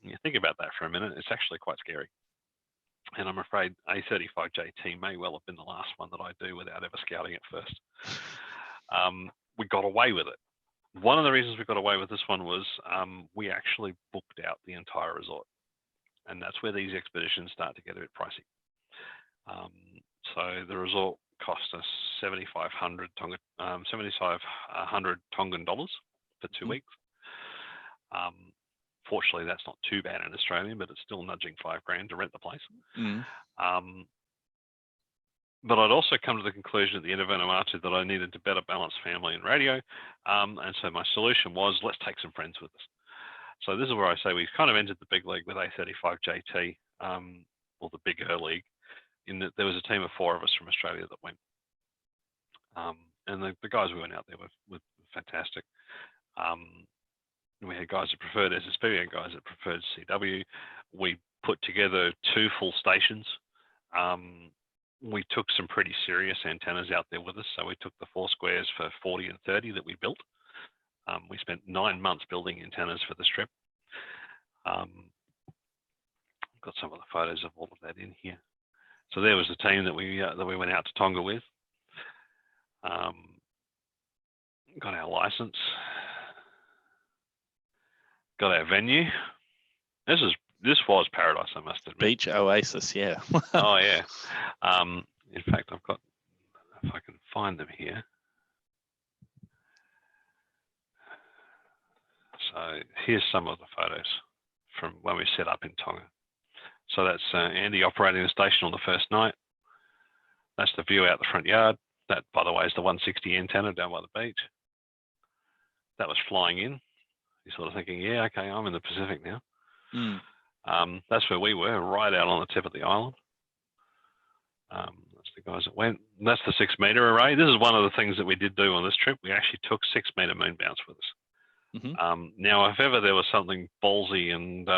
You think about that for a minute, it's actually quite scary. And I'm afraid A35JT may well have been the last one that I do without ever scouting it first. We got away with it. One of the reasons we got away with this one was we actually booked out the entire resort. And that's where these expeditions start to get a bit pricey. So the resort cost us 7,500 Tongan dollars for 2 weeks. Fortunately, that's not too bad in Australian, but it's still nudging $5,000 to rent the place. But I'd also come to the conclusion at the end of Vanuatu that I needed to better balance family and radio. And so my solution was, let's take some friends with us. So this is where I say we kind of entered the big league with A35JT, or the bigger league, in that there was a team of 4 of us from Australia that went. And the guys we went out there were fantastic. We had guys that preferred SSB, we had guys that preferred CW. We put together 2 full stations. We took some pretty serious antennas out there with us. So we took the 4 squares for 40 and 30 that we built. We spent 9 months building antennas for the strip. Got some of the photos of all of that in here. So there was the team that we went out to Tonga with. Got our license. Got our venue. This was paradise, I must admit. Beach oasis, yeah. Oh yeah. In fact, I've got, if I can find them here. So here's some of the photos from when we set up in Tonga. So that's Andy operating the station on the first night. That's the view out the front yard. That, by the way, is the 160 antenna down by the beach. That was flying in. You're sort of thinking, yeah, okay, I'm in the Pacific now. That's where we were, right out on the tip of the island. That's the guys that went. That's the 6-meter array. This is one of the things that we did do on this trip. We actually took 6-meter moon bounce with us. Now, if ever there was something ballsy and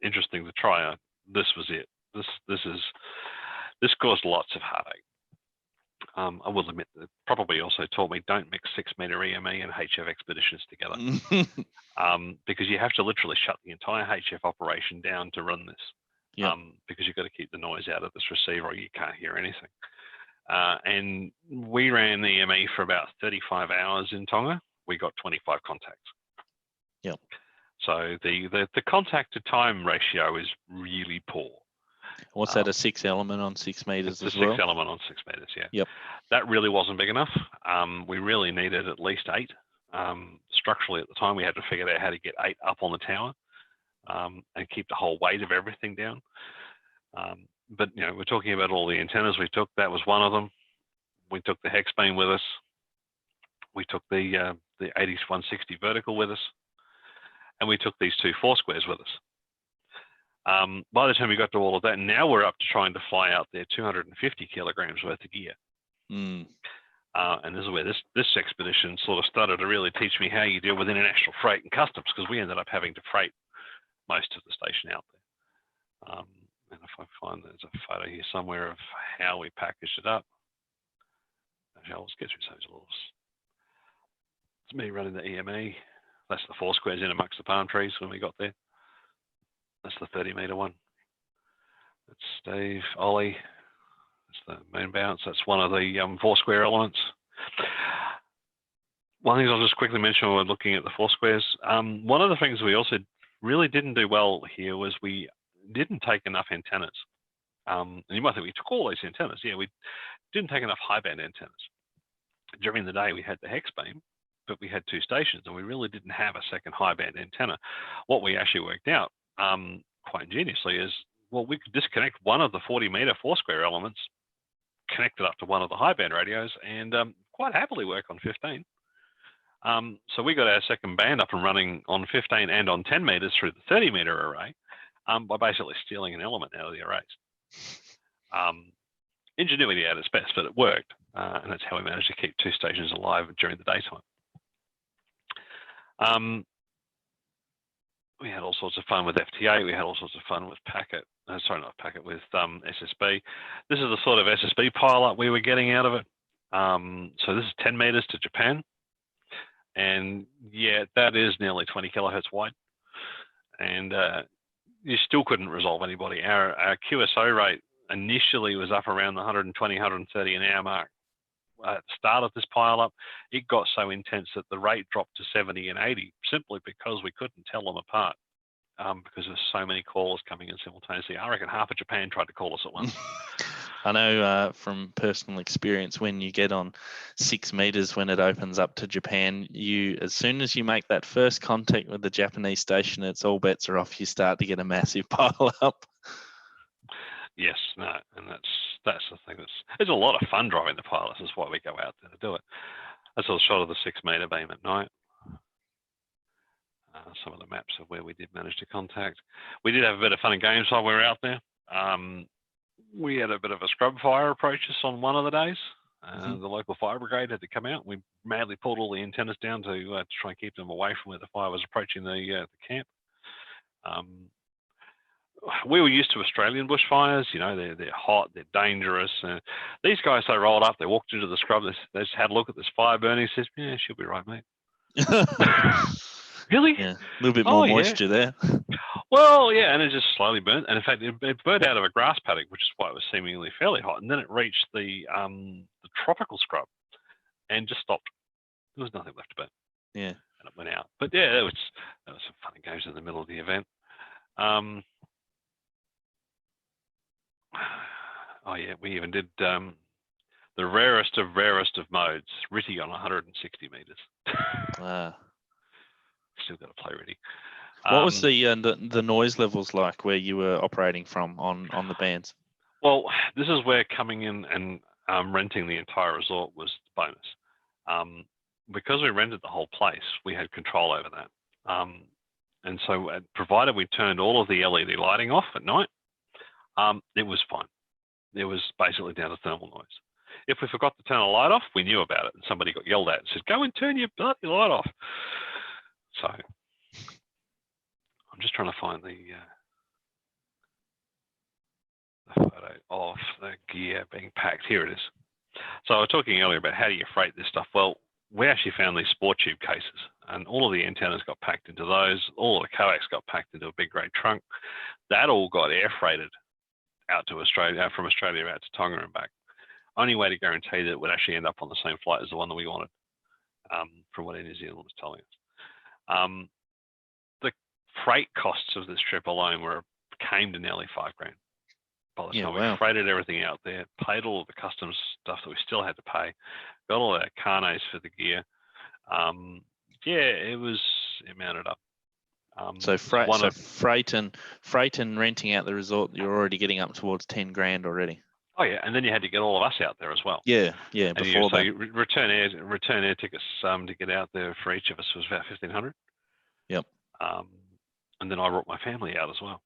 interesting to try, this was it. This caused lots of heartache. I will admit that it probably also taught me, don't mix 6-meter EME and HF expeditions together. Because you have to literally shut the entire HF operation down to run this. Because you've got to keep the noise out of this receiver or you can't hear anything. And we ran the EME for about 35 hours in Tonga. We got 25 contacts. So the contact to time ratio is really poor. What's that, a 6 element on 6 meters as well? It's a 6 element on 6 meters, yeah. That really wasn't big enough. We really needed at least 8. Structurally at the time, we had to figure out how to get 8 up on the tower and keep the whole weight of everything down. But, you know, we're talking about all the antennas we took. That was one of them. We took the hex beam with us. We took the 80-160 vertical with us. And we took these 2 4 squares with us. By the time we got to all of that, now we're up to trying to fly out there 250 kilograms worth of gear. And this is where this expedition sort of started to really teach me how you deal with international freight and customs, because we ended up having to freight most of the station out there. And if I find there's a photo here somewhere of how we packaged it up, actually, I'll just get through those little. It's me running the EME. That's the 4 squares in amongst the palm trees when we got there. That's the 30-meter one. That's Steve, Ollie. That's the moon bounce. That's one of the 4 square elements. One thing I'll just quickly mention when we're looking at the 4 squares. One of the things we also really didn't do well here was we didn't take enough antennas. And you might think we took all these antennas. Yeah, we didn't take enough high band antennas. During the day, we had the hex beam, but we had 2 stations, and we really didn't have a second high band antenna. What we actually worked out quite ingeniously is, well, we could disconnect one of the 40-meter 4 square elements, connect it up to one of the high band radios, and quite happily work on 15. So we got our second band up and running on 15 and on 10 meters through the 30-meter array by basically stealing an element out of the arrays. Ingenuity at its best, but it worked, and that's how we managed to keep 2 stations alive during the daytime. We had all sorts of fun with FT8. We had all sorts of fun with packet. Sorry, not packet, with SSB. This is the sort of SSB pile-up we were getting out of it. So this is 10 meters to Japan. And yeah, that is nearly 20 kilohertz wide. And you still couldn't resolve anybody. Our QSO rate initially was up around the 120, 130 an hour mark. At the start of this pile-up, it got so intense that the rate dropped to 70 and 80 simply because we couldn't tell them apart because there's so many callers coming in simultaneously. I reckon half of Japan tried to call us at once. I know from personal experience, when you get on 6 meters, when it opens up to Japan, as soon as you make that first contact with the Japanese station, it's all bets are off. You start to get a massive pile-up. Yes, no, and that's the thing. It's a lot of fun driving the pilots. That's why we go out there to do it. That's a shot of the 6-meter beam at night. Some of the maps of where we did manage to contact. We did have a bit of fun and games while we were out there. We had a bit of a scrub fire approach us on one of the days. The local fire brigade had to come out. We madly pulled all the antennas down to try and keep them away from where the fire was approaching the camp. We were used to Australian bushfires. You know, they're hot, they're dangerous. These guys, they rolled up, they walked into the scrub, they just had a look at this fire burning, says, yeah, she'll be right, mate. Really? Yeah, a little bit more moisture there. Well, yeah, and it just slowly burnt. And in fact, it burnt out of a grass paddock, which is why it was seemingly fairly hot. And then it reached the tropical scrub and just stopped. There was nothing left to burn. Yeah. And it went out. But yeah, that was some fun and games in the middle of the event. Oh yeah, we even did the rarest of modes, Ritty on 160 meters. Still got to play Ritty. What was the noise levels like where you were operating from on the bands? Well, this is where coming in and renting the entire resort was the bonus. Because we rented the whole place, we had control over that. And so provided we turned all of the LED lighting off at night, it was fine. It was basically down to thermal noise. If we forgot to turn a light off, we knew about it, and somebody got yelled at and said, "Go and turn your bloody light off." So I'm just trying to find the photo of the gear being packed. Here it is. So I was talking earlier about how do you freight this stuff. Well, we actually found these sport tube cases, and all of the antennas got packed into those. All of the coax got packed into a big grey trunk. That all got air freighted out to Australia, from Australia out to Tonga and back. Only way to guarantee that it would actually end up on the same flight as the one that we wanted, from what Air New Zealand was telling us. The freight costs of this trip alone came to nearly $5,000. By the time we freighted everything out there, paid all of the customs stuff that we still had to pay, got all our carnets for the gear. It mounted up. So freight and renting out the resort, you're already getting up towards $10,000 already. Oh yeah, and then you had to get all of us out there as well. Yeah. And before that, return air tickets to get out there for each of us was about $1,500. Yep. And then I brought my family out as well.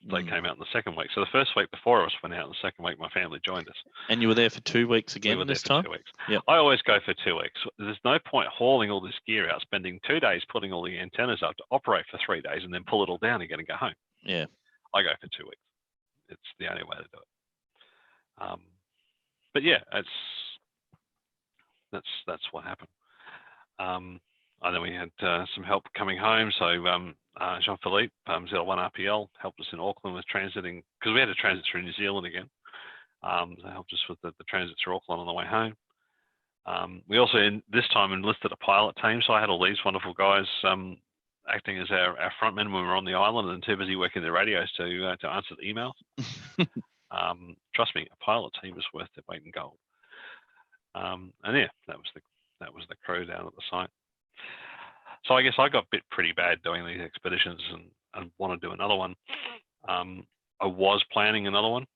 They came out in the second week. So the first week before us went out, and the second week my family joined us. And you were there for 2 weeks again we were this there for time? 2 weeks. Yep. I always go for 2 weeks. There's no point hauling all this gear out, spending 2 days putting all the antennas up to operate for 3 days and then pull it all down again and go home. Yeah. I go for 2 weeks. It's the only way to do it. But yeah, that's what happened. And then we had some help coming home. So Jean-Philippe, ZL1 RPL, helped us in Auckland with transiting, because we had to transit through New Zealand again. So helped us with the transit through Auckland on the way home. We also, this time, enlisted a pilot team. So I had all these wonderful guys acting as our frontmen when we were on the island and too busy working the radios to answer the emails. Trust me, a pilot team is worth their weight in gold. And yeah, that was the crew down at the site. So I guess I got bit pretty bad doing these expeditions and want to do another one. I was planning another one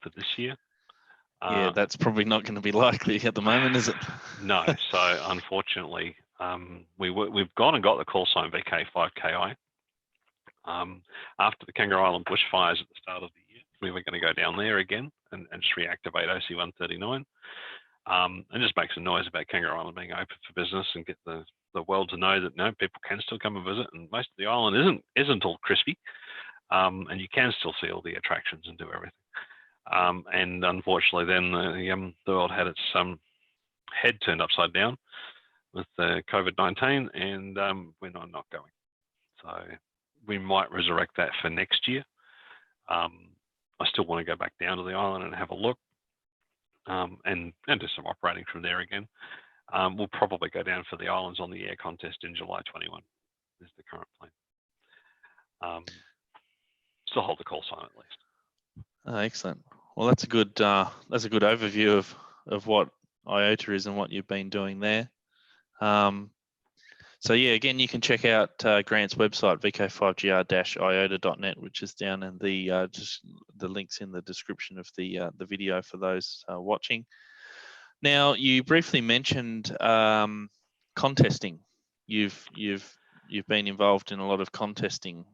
for this year. Yeah, that's probably not going to be likely at the moment, is it? No. So unfortunately, we've gone and got the call sign VK5GR. After the Kangaroo Island bushfires at the start of the year, we were going to go down there again and just reactivate OC139. And just make some noise about Kangaroo Island being open for business and get the world to know that people can still come and visit, and most of the island isn't all crispy, and you can still see all the attractions and do everything. And unfortunately, then the world had its head turned upside down with COVID-19, and we're not going. So we might resurrect that for next year. I still want to go back down to the island and have a look. And do some operating from there again. We'll probably go down for the islands on the air contest in July 21 is the current plan. Still hold the call sign at least. Oh, excellent. Well, that's a good overview of what IOTA is and what you've been doing there. So yeah, again, you can check out Grant's website, VK5GR-IOTA.net, which is down in the just the links in the description of the video for those watching. Now, you briefly mentioned contesting. You've been involved in a lot of contesting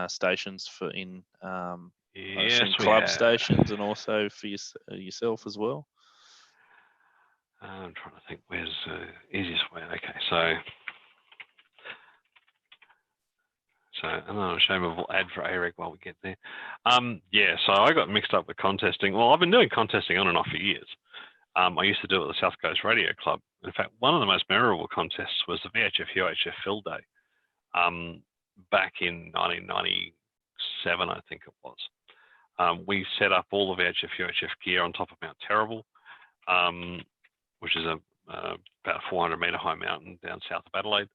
stations in club stations and also for yourself as well. I'm trying to think where's the easiest way. Okay, so another shameable ad for AREG while we get there. Yeah, so I got mixed up with contesting. Well, I've been doing contesting on and off for years. I used to do it at the South Coast Radio Club. In fact, one of the most memorable contests was the VHF-UHF Fill Day back in 1997, I think it was. We set up all the VHF-UHF gear on top of Mount Terrible, which is about a 400-metre high mountain down south of Adelaide.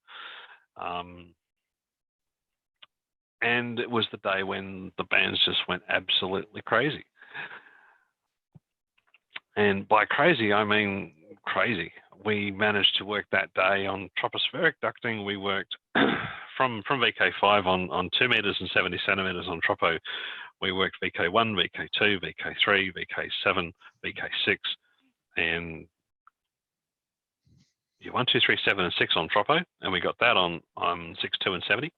And it was the day when the bands just went absolutely crazy. And by crazy, I mean crazy. We managed to work that day on tropospheric ducting. We worked from VK5 on 2 meters and 70 centimeters on tropo. We worked VK1, VK2, VK3, VK7, VK6, and 1, 2, 3, 7, and 6 on tropo. And we got that on 6, 2, and 70.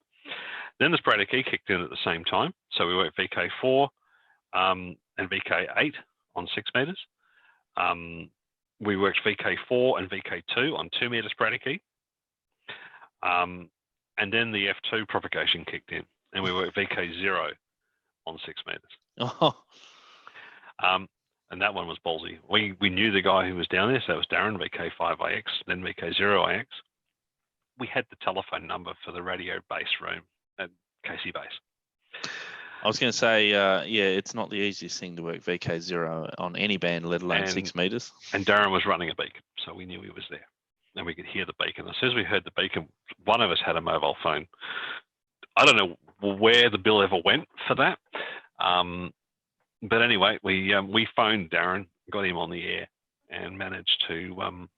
Then the sporadic E kicked in at the same time. So we worked VK4 and VK8 on 6 meters. We worked VK4 and VK2 on 2 meter sporadic E. And then the F2 propagation kicked in, and we worked VK0 on 6 meters. Oh. And that one was ballsy. We knew the guy who was down there, so it was Darren, VK5IX, then VK0IX. We had the telephone number for the radio base room at KC Base. I was going to say, yeah, it's not the easiest thing to work VK0 on any band, let alone 6 meters. And Darren was running a beacon, so we knew he was there. And we could hear the beacon. As soon as we heard the beacon, one of us had a mobile phone. I don't know where the bill ever went for that. But anyway, we phoned Darren, got him on the air, and managed to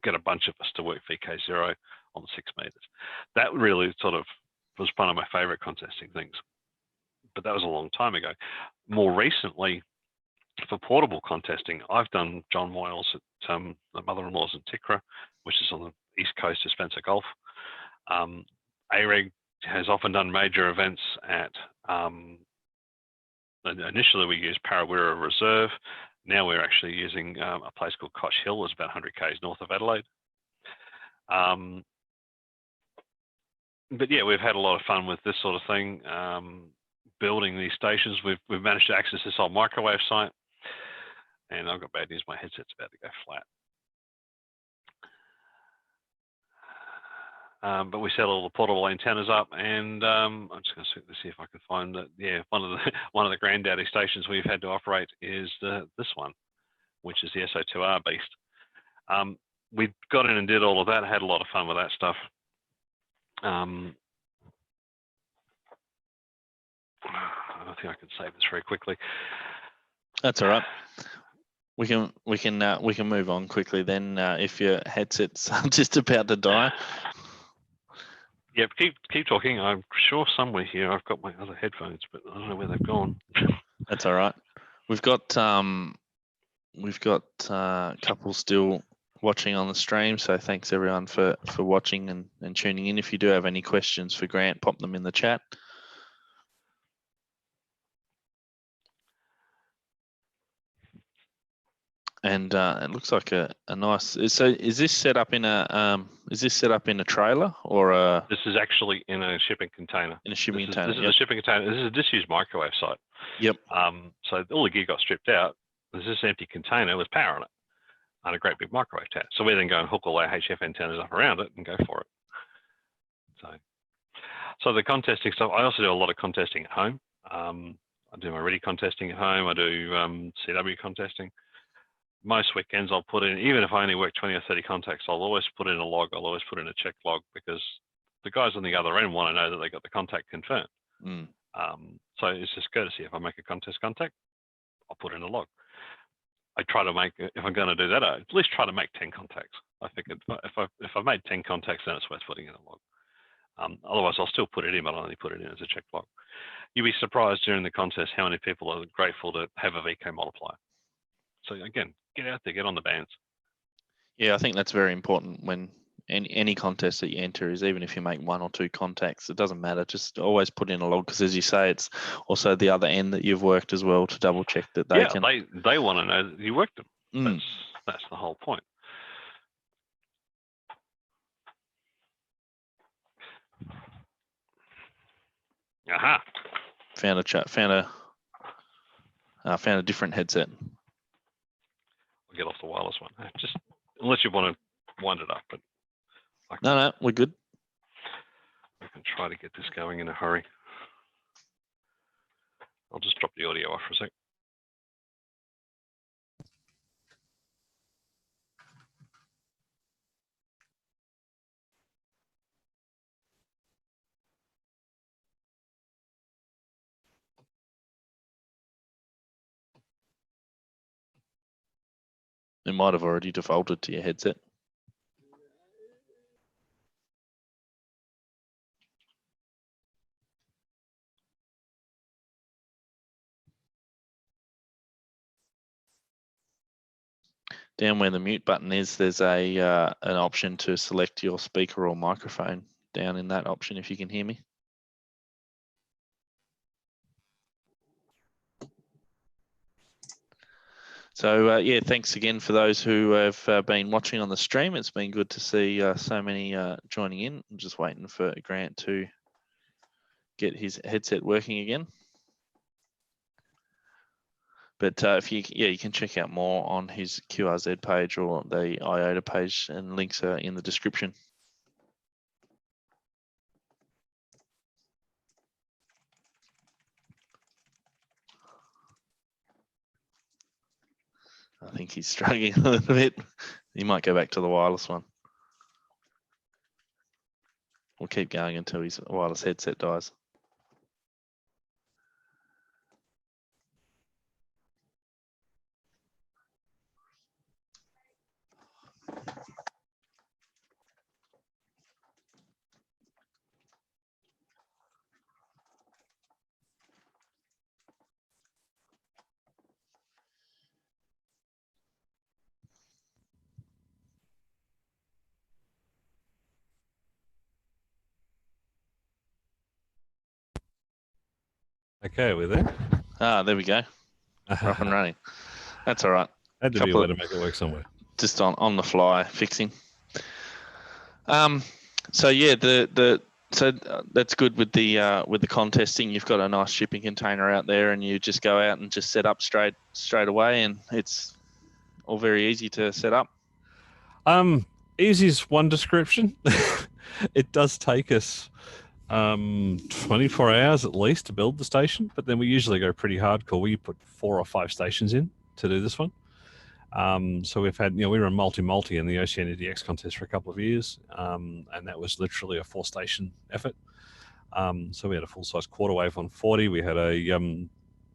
get a bunch of us to work VK0 on 6 meters. That really sort of was one of my favorite contesting things. But that was a long time ago. More recently, for portable contesting, I've done John Moyles at the mother-in-law's in Tikra, which is on the east coast of Spencer Gulf. AREG has often done major events at initially we used Parawira Reserve. Now we're actually using a place called Kosh Hill. It's about 100 k's north of Adelaide. But yeah, we've had a lot of fun with this sort of thing, building these stations. We've managed to access this old microwave site, and I've got bad news. My headset's about to go flat. But we set all the portable antennas up, and I'm just going to see if I can find that. Yeah, one of the granddaddy stations we've had to operate is this one, which is the SO2R beast. We got in and did all of that. Had a lot of fun with that stuff. I don't think I can save this very quickly. That's all right. We can move on quickly then. If your headset's just about to die. Yeah, keep talking. I'm sure somewhere here I've got my other headphones, but I don't know where they've gone. That's all right. We've got a couple still watching on the stream, so thanks everyone for watching and tuning in. If you do have any questions for Grant, pop them in the chat. And it looks like a nice. So is this set up in a trailer or a? This is actually in a shipping container. In a shipping container. This is a shipping container. This is a disused microwave site. Yep. So all the gear got stripped out. There's this empty container with power on it and a great big microwave tower. So we then go and hook all our HF antennas up around it and go for it. So the contesting stuff. I also do a lot of contesting at home. I do my ready contesting at home. I do CW contesting. Most weekends I'll put in, even if I only work 20 or 30 contacts, I'll always put in a log. I'll always put in a check log because the guys on the other end want to know that they got the contact confirmed. So it's just courtesy. If I make a contest contact, I'll put in a log. I try to make, if I'm going to do that, I at least try to make 10 contacts. I think if I've made 10 contacts, then it's worth putting in a log. Otherwise, I'll still put it in, but I'll only put it in as a check log. You'll be surprised during the contest how many people are grateful to have a VK multiplier. So again, get out there, get on the bands. Yeah, I think that's very important when any contest that you enter is, even if you make 1 or 2 contacts, it doesn't matter. Just always put in a log because, as you say, it's also the other end that you've worked as well to double check that they can. Yeah, they want to know that you worked them. That's the whole point. Aha! Found a different headset. I'll get off the wireless one. Just unless you want to wind it up, but no, we're good. I can try to get this going in a hurry. I'll just drop the audio off for a sec. It might have already defaulted to your headset. Down where the mute button is, there's an option to select your speaker or microphone down in that option, if you can hear me. So yeah, thanks again for those who have been watching on the stream. It's been good to see so many joining in. I'm just waiting for Grant to get his headset working again. But if you can check out more on his QRZ page or the IOTA page, and links are in the description. I think he's struggling a little bit. He might go back to the wireless one. We'll keep going until his wireless headset dies. Okay, we're there. There we go. Rock and running. That's all right. Had to be a way to make it work somewhere. Just on the fly fixing. So yeah, so that's good with the contesting. You've got a nice shipping container out there, and you just go out and just set up straight away, and it's all very easy to set up. Easy is one description. It does take us 24 hours at least to build the station, but then we usually go pretty hardcore. We put 4 or 5 stations in to do this one. So we've had, we were a multi in the Oceania DX contest for a couple of years, and that was literally a 4-station effort. So we had a full-size quarter wave on 40. We had a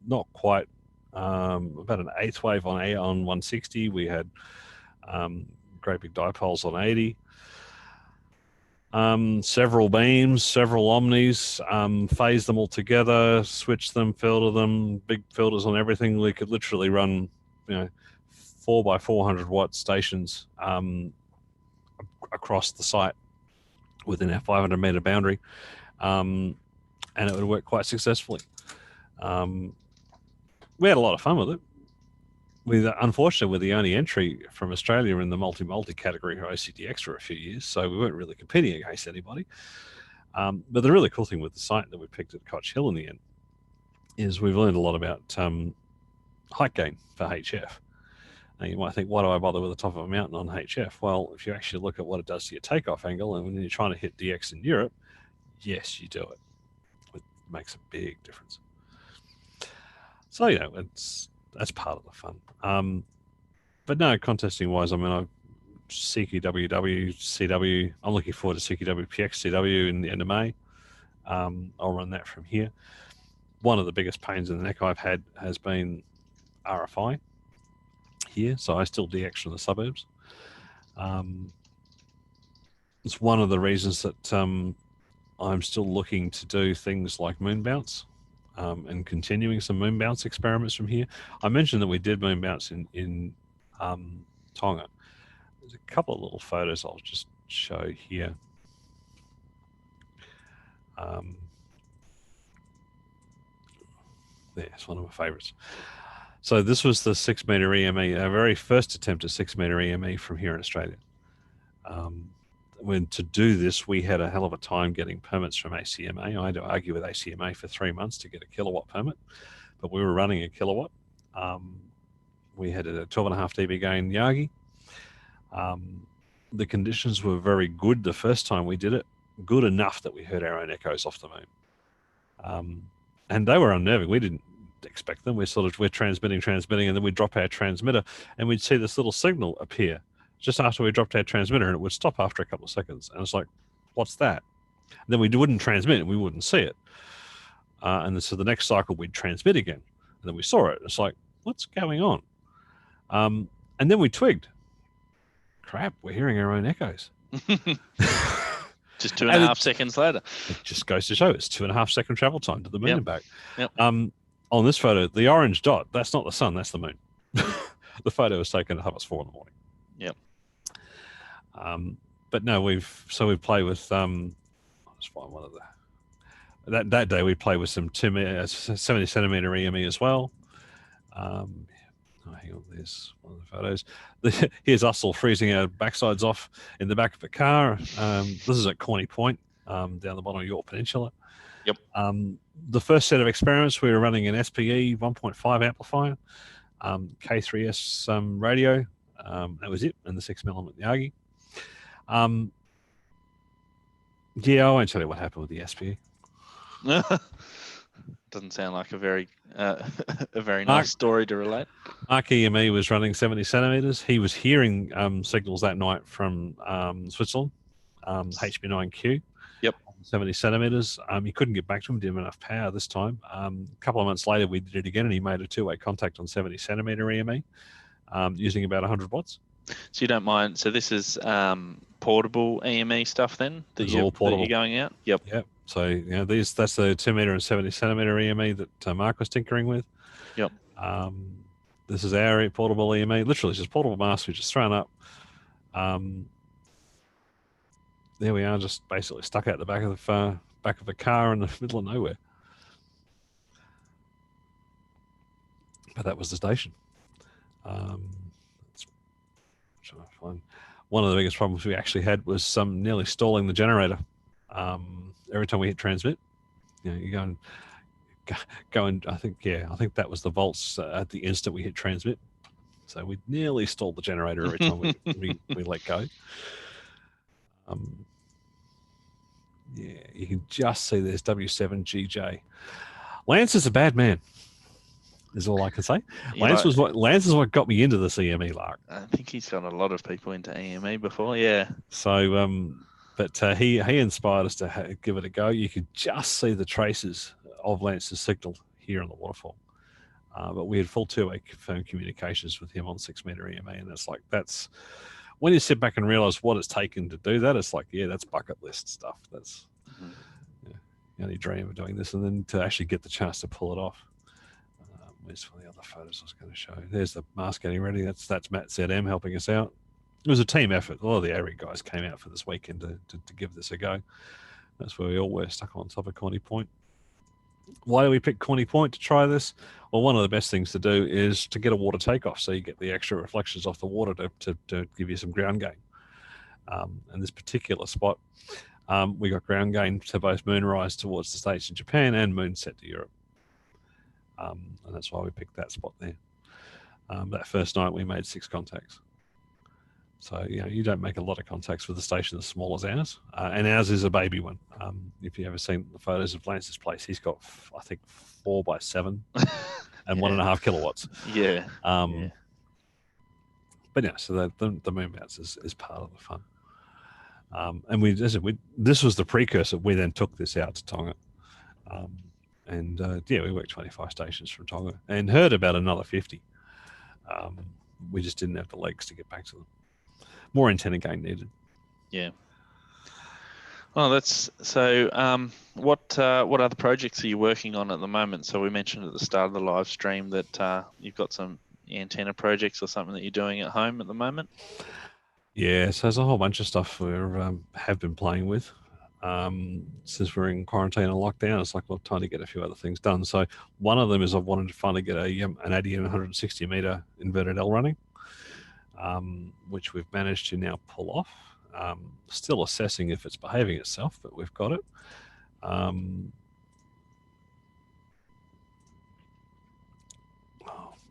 not quite about an 1/8 wave on 160. We had great big dipoles on 80. Several beams, several omnis, phase them all together, switch them, filter them, big filters on everything. We could literally run, 4 by 400 watt stations across the site within our 500 meter boundary, and it would work quite successfully. We had a lot of fun with it. Unfortunately, we're the only entry from Australia in the multi category for OCDX for a few years, so we weren't really competing against anybody. But the really cool thing with the site that we picked at Koch Hill in the end is we've learned a lot about height gain for HF. Now you might think, why do I bother with the top of a mountain on HF? Well, if you actually look at what it does to your takeoff angle, and when you're trying to hit DX in Europe, yes, you do it. It makes a big difference. So, that's part of the fun. But no, contesting wise, CQWW, CW, I'm looking forward to CQW PX CW in the end of May. I'll run that from here. One of the biggest pains in the neck I've had has been RFI here, so I still DX from the suburbs. It's one of the reasons that I'm still looking to do things like moon bounce. And continuing some moon bounce experiments from here. I mentioned that we did moon bounce in Tonga. There's a couple of little photos I'll just show here. There's one of my favorites. So this was the 6 meter EME, our very first attempt at 6 meter EME from here in Australia. When to do this, we had a hell of a time getting permits from ACMA. I had to argue with ACMA for 3 months to get a kilowatt permit, but we were running a kilowatt. We had a 12.5 dB gain Yagi. The conditions were very good the first time we did it, good enough that we heard our own echoes off the moon. And they were unnerving. We didn't expect them. We're transmitting, and then we'd drop our transmitter and we'd see this little signal appear just after we dropped our transmitter, and it would stop after a couple of seconds. And it's like, what's that? And then we wouldn't transmit and we wouldn't see it. And then, so the next cycle we'd transmit again, and then we saw it. It's like, what's going on? And then we twigged. Crap, we're hearing our own echoes. Just 2.5 seconds later. It just goes to show it's 2.5 second travel time to the moon and back. Yep. On this photo, the orange dot, that's not the sun, that's the moon. The photo was taken at 4:30 in the morning. Yep. But no, we've played with I'll just find one of that day we played with some 70 centimeter EME as well. Hang on, there's one of the photos. Here's us all freezing our backsides off in the back of a car. This is at Corny Point, down the bottom of York Peninsula. Yep. The first set of experiments, we were running an SPE 1.5 amplifier, K3S radio. That was it, and the 6 mm Yagi. Yeah, I won't tell you what happened with the SPE. Doesn't sound like a very nice story to relate. Mark EME was running 70 centimeters. He was hearing signals that night from Switzerland, HB9Q. Yep. 70 centimeters. He couldn't get back to him, didn't have enough power this time. A couple of months later, we did it again, and he made a 2-way contact on 70 centimeter EME. Using about 100 watts. So you don't mind. So this is portable EME stuff then that you're going out? Yep. Yep. So that's the 2 meter and 70 centimeter EME that Mark was tinkering with. Yep. This is our portable EME. Literally just portable mask we just thrown up. There we are, just basically stuck out the back of a car in the middle of nowhere. but that was the station. Trying to find one of the biggest problems we actually had was nearly stalling the generator. Every time we hit transmit, you go and I think that was the volts at the instant we hit transmit. So we nearly stalled the generator every time we let go. You can just see there's W7GJ. Lance is a bad man, is all I can say. Lance is what got me into the CME lark. I think he's got a lot of people into EME before, yeah. So, but he inspired us to give it a go. You could just see the traces of Lance's signal here on the waterfall. But we had full two-way phone communications with him on 6 meter EME, and that's when you sit back and realize what it's taken to do that. It's like, yeah, that's bucket list stuff. That's you only dream of doing this, and then to actually get the chance to pull it off. Where's some of the other photos I was going to show? There's the mast getting ready. That's Matt ZM helping us out. It was a team effort. A lot of the ARI guys came out for this weekend to give this a go. That's where we all were stuck on top of Corny Point. Why do we pick Corny Point to try this? Well, one of the best things to do is to get a water takeoff, so you get the extra reflections off the water to give you some ground gain. And this particular spot, we got ground gain to both moonrise towards the States in Japan and moonset to Europe. And that's why we picked that spot there. That first night we made 6 contacts. So, you don't make a lot of contacts with a station as small as ours. And ours is a baby one. If you've ever seen the photos of Lance's place, he's got, I think, 4x7 and 1.5 kilowatts. Yeah. But yeah, so the moon bounce is part of the fun. And this was the precursor. We then took this out to Tonga. We worked 25 stations from Tonga and heard about another 50. We just didn't have the legs to get back to them. More antenna gain needed. Yeah. Well, that's so. What other projects are you working on at the moment? So we mentioned at the start of the live stream that you've got some antenna projects or something that you're doing at home at the moment. Yeah, so there's a whole bunch of stuff we have been playing with. Since we're in quarantine and lockdown, it's like, well, time to get a few other things done. So one of them is I wanted to finally get an 80 and 160 meter inverted L running, which we've managed to now pull off. Still assessing if it's behaving itself, but we've got it.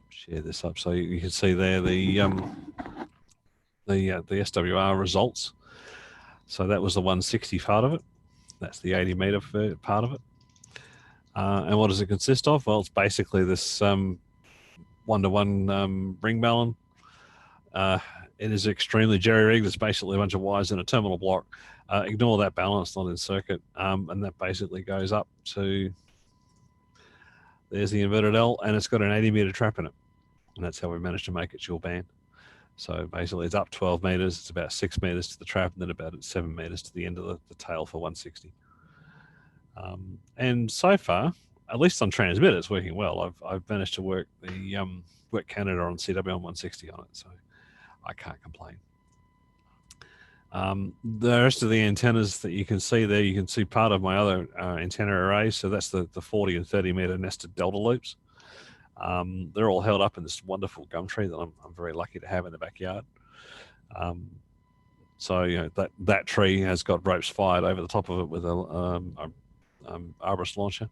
Share this up so you can see there the SWR results. So that was the 160 part of it. That's the 80 meter part of it. And what does it consist of? Well, it's basically this one-to-one ring balun. It is extremely jerry-rigged. It's basically a bunch of wires in a terminal block. Ignore that balance, not in circuit. And that basically goes up to, there's the inverted L, and it's got an 80 meter trap in it. And that's how we managed to make it dual band. So basically it's up 12 meters. It's about 6 meters to the trap, and then about 7 meters to the end of the tail for 160. And so far, at least on transmit, it's working well. I've managed to work Canada on CW on 160 on it, so I can't complain. The rest of the antennas that you can see there, you can see part of my other antenna array. So that's the 40 and 30 meter nested delta loops. They're all held up in this wonderful gum tree that I'm very lucky to have in the backyard. So that tree has got ropes fired over the top of it with a arborist launcher,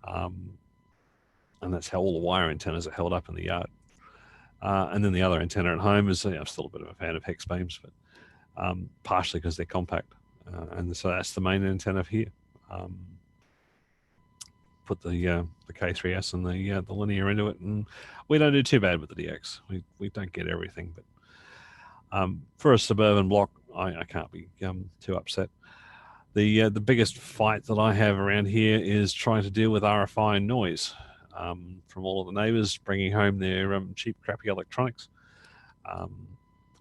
and that's how all the wire antennas are held up in the yard. And then the other antenna at home is, I'm still a bit of a fan of hex beams, but partially because they're compact, and so that's the main antenna here. Put the K3S and the linear into it, and we don't do too bad with the DX. We don't get everything, but for a suburban block, I can't be too upset. The biggest fight that I have around here is trying to deal with RFI and noise from all of the neighbours bringing home their cheap, crappy electronics.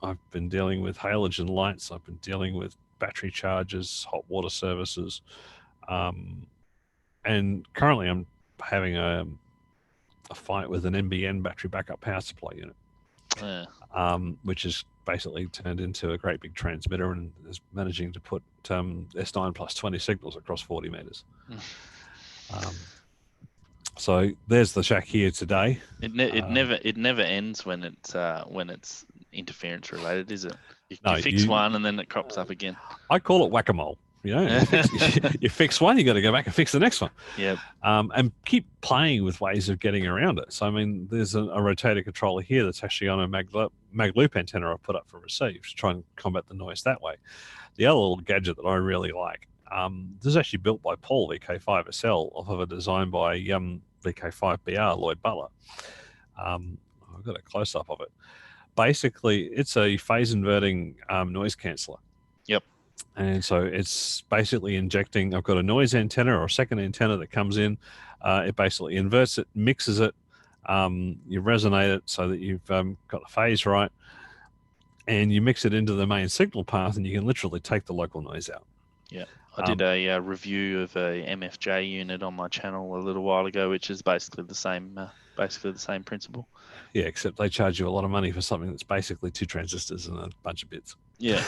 I've been dealing with halogen lights. I've been dealing with battery chargers, hot water services. And currently I'm having a fight with an NBN battery backup power supply unit, which is basically turned into a great big transmitter and is managing to put S9 plus 20 signals across 40 meters. So there's the shack here today. It never ends when it's interference related, is it? You fix one and then it crops up again. I call it whack-a-mole. You know, you fix one, you got to go back and fix the next one. Yeah. And keep playing with ways of getting around it. So I mean, there's a rotator controller here that's actually on a mag loop antenna I put up for receive to try and combat the noise that way. The other little gadget that I really like, this is actually built by Paul VK5SL off of a design by VK5GR Lloyd Butler. I've got a close up of it. Basically, it's a phase inverting noise canceller. Yep. And so it's basically injecting. I've got a noise antenna or a second antenna that comes in. It basically inverts it, mixes it. You resonate it so that you've got the phase right, and you mix it into the main signal path, and you can literally take the local noise out. Yeah. I did a review of a MFJ unit on my channel a little while ago, which is basically the same principle. Yeah, except they charge you a lot of money for something that's basically 2 transistors and a bunch of bits. Yeah.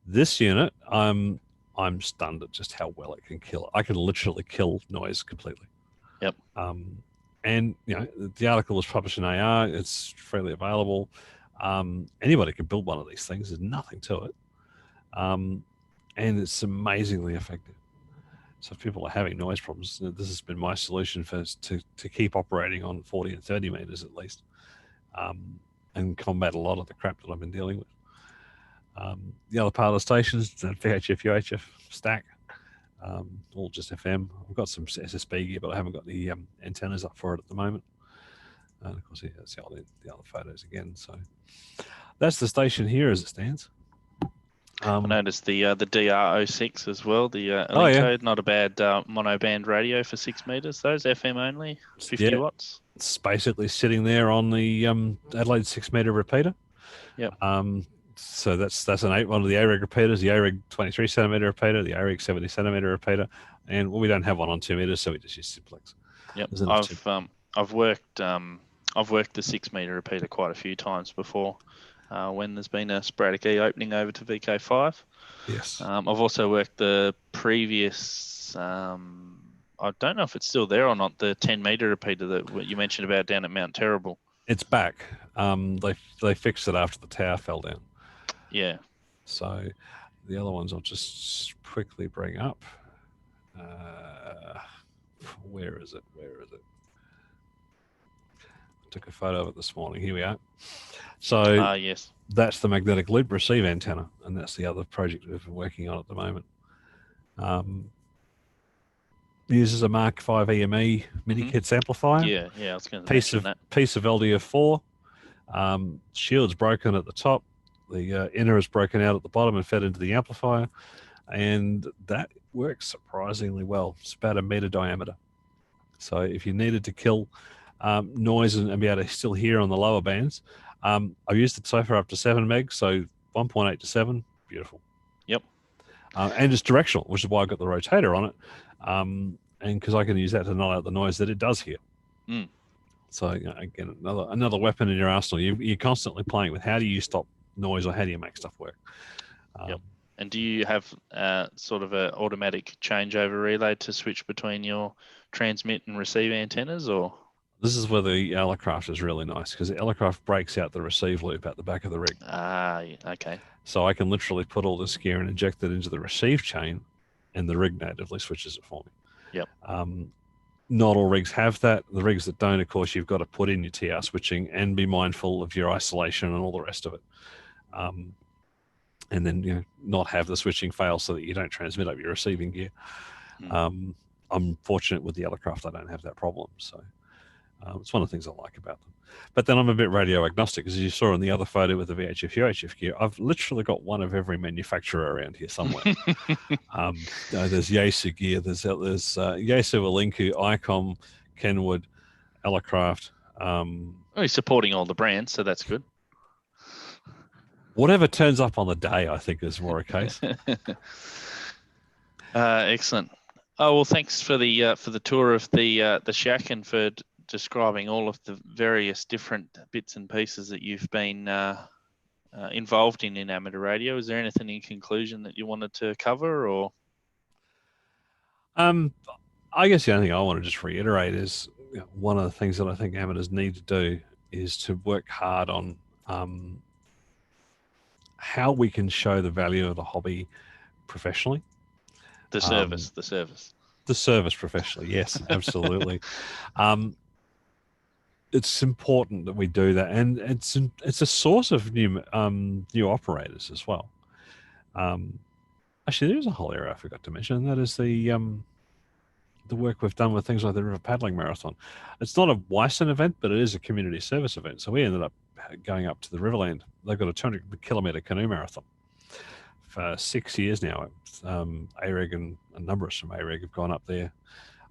This unit, I'm stunned at just how well it can kill it. I can literally kill noise completely. Yep. And you know, the article was published in AR. It's freely available. Anybody can build one of these things. There's nothing to it. And it's amazingly effective. So if people are having noise problems, this has been my solution to keep operating on 40 and 30 meters at least, and combat a lot of the crap that I've been dealing with. The other part of the stations, the VHF, UHF stack, all just FM. I've got some SSB gear, but I haven't got the antennas up for it at the moment. And of course, yeah, that's the other photos again. So that's the station here as it stands. I noticed the DR06 as well, the Electrode, not a bad monoband radio for 6 meters. Those FM only, 50 watts. It's basically sitting there on the Adelaide 6 meter repeater. Yep. So that's one of the AREG repeaters, the AREG 23 centimeter repeater, the AREG 70 centimeter repeater, and we don't have one on 2 meters, so we just use simplex. Yep. I've worked the 6 meter repeater quite a few times before. When there's been a sporadic E opening over to VK5. Yes. I've also worked the previous, I don't know if it's still there or not, the 10 meter repeater that you mentioned about down at Mount Terrible. It's back. They fixed it after the tower fell down. Yeah. So the other ones I'll just quickly bring up. Where is it? I took a photo of it this morning. Here we are. So yes, that's the magnetic loop receive antenna, and that's the other project we've been working on at the moment. Uses a Mark 5 EME mini kits amplifier. Yeah, I was going to mention that. Piece of LDF4. Shield's broken at the top. The inner is broken out at the bottom and fed into the amplifier, and that works surprisingly well. It's about 1 meter diameter. So if you needed to kill noise and be able to still hear on the lower bands, I've used it so far up to 7 megs, so 1.8 to 7, beautiful. Yep. And it's directional, which is why I got the rotator on it, and because I can use that to null out the noise that it does hear. So again, another weapon in your arsenal. You're constantly playing with how do you stop noise or how do you make stuff work. Yep. And do you have sort of an automatic changeover relay to switch between your transmit and receive antennas, or? This is where the Elecraft is really nice, because the Elecraft breaks out the receive loop at the back of the rig. Okay. So I can literally put all this gear and inject it into the receive chain, and the rig natively switches it for me. Yep. Not all rigs have that. The rigs that don't, of course, you've got to put in your TR switching and be mindful of your isolation and all the rest of it. And then not have the switching fail so that you don't transmit up your receiving gear. I'm fortunate with the Elecraft, I don't have that problem. So it's one of the things I like about them. But then I'm a bit radio agnostic, as you saw in the other photo with the VHF UHF gear. I've literally got one of every manufacturer around here somewhere. There's Yaesu gear, there's Yaesu, Alinku, ICOM, Kenwood, Elecraft. He's supporting all the brands, so that's good. Whatever turns up on the day, I think, is more a case. Excellent. Oh well, thanks for the tour of the shack and for describing all of the various different bits and pieces that you've been involved in amateur radio. Is there anything in conclusion that you wanted to cover, or? I I guess the only thing I want to just reiterate is, one of the things that I think amateurs need to do is to work hard on how we can show the value of the hobby professionally. The service. The service professionally, yes, absolutely. It's important that we do that, and it's a source of new operators as well. Actually, there's a whole area I forgot to mention, and that is the work we've done with things like the River Paddling Marathon. It's not a Wyson event, but it is a community service event. So we ended up going up to the Riverland. They've got a 200-kilometre canoe marathon for 6 years now. AREG and a number of us from AREG have gone up there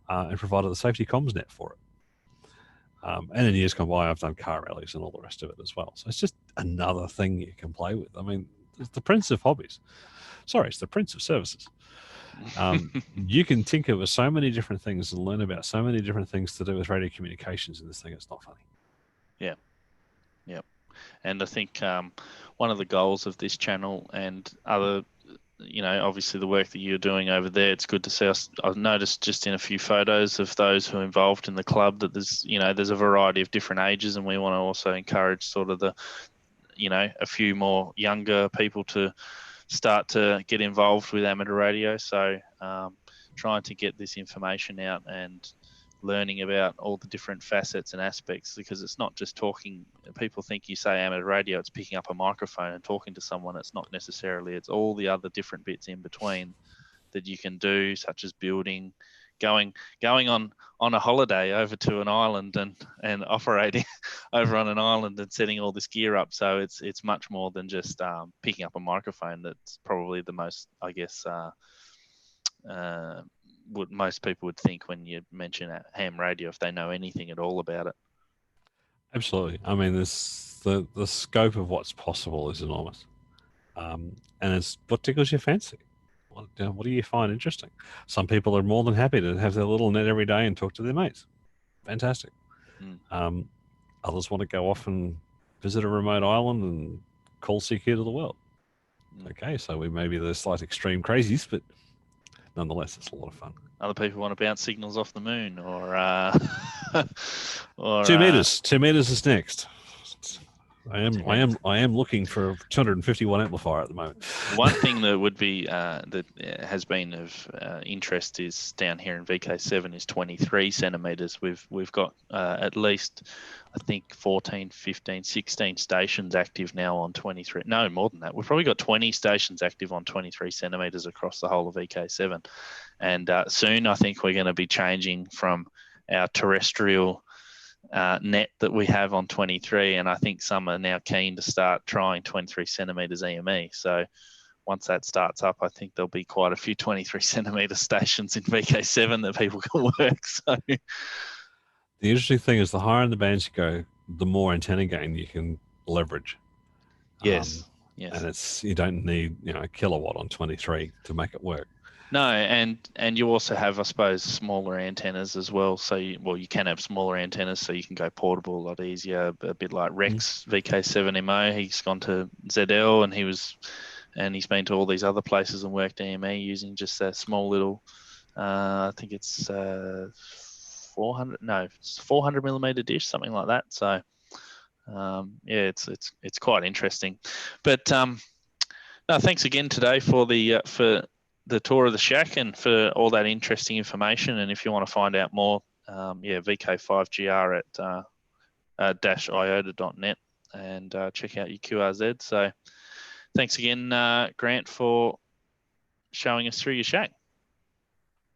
and provided the safety comms net for it. And in years gone by, I've done car rallies and all the rest of it as well. So it's just another thing you can play with. I mean, it's the prince of hobbies. Sorry, it's the prince of services. You can tinker with so many different things and learn about so many different things to do with radio communications in this thing. It's not funny. Yeah. And I think one of the goals of this channel and other, obviously the work that you're doing over there, it's good to see us. I've noticed just in a few photos of those who are involved in the club that there's a variety of different ages, and we want to also encourage sort of a few more younger people to start to get involved with amateur radio. So trying to get this information out and learning about all the different facets and aspects, because it's not just talking. People think you say amateur radio, it's picking up a microphone and talking to someone. It's not necessarily. It's all the other different bits in between that you can do, such as building, going on a holiday over to an island and operating over on an island and setting all this gear up. So it's much more than just picking up a microphone. That's probably the most, I guess, what most people would think when you mention ham radio, if they know anything at all about it. Absolutely. I mean, the scope of what's possible is enormous, and it's what tickles your fancy. What do you find interesting? Some people are more than happy to have their little net every day and talk to their mates. Fantastic. Others want to go off and visit a remote island and call CQ to the world. Okay, so we may be the slight extreme crazies, but nonetheless, it's a lot of fun. Other people want to bounce signals off the moon, or 2 meters. 2 meters is next. I am looking for a 250 watt amplifier at the moment. One thing that would be that has been of interest is down here in VK7 is 23 centimeters. We've got at least, I think, 14, 15, 16 stations active now on 23. No, more than that. We've probably got 20 stations active on 23 centimeters across the whole of VK7. And soon I think we're going to be changing from our terrestrial net that we have on 23, and I think some are now keen to start trying 23 centimeters EME. So once that starts up, I think there'll be quite a few 23 centimeter stations in VK7 that people can work. So the interesting thing is, the higher in the bands you go, the more antenna gain you can leverage. Yes. And you don't need a kilowatt on 23 to make it work. No, and you also have, I suppose, smaller antennas as well. So you can have smaller antennas, so you can go portable a lot easier. A bit like Rex VK7MO, he's gone to ZL and he's been to all these other places and worked EME using just that small little. I think it's 400 millimeter dish, something like that. So it's quite interesting. But no, thanks again today for the tour of the shack and for all that interesting information. And if you want to find out more, VK5GR at -iota.net and check out your QRZ. So thanks again, Grant, for showing us through your shack.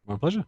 My pleasure.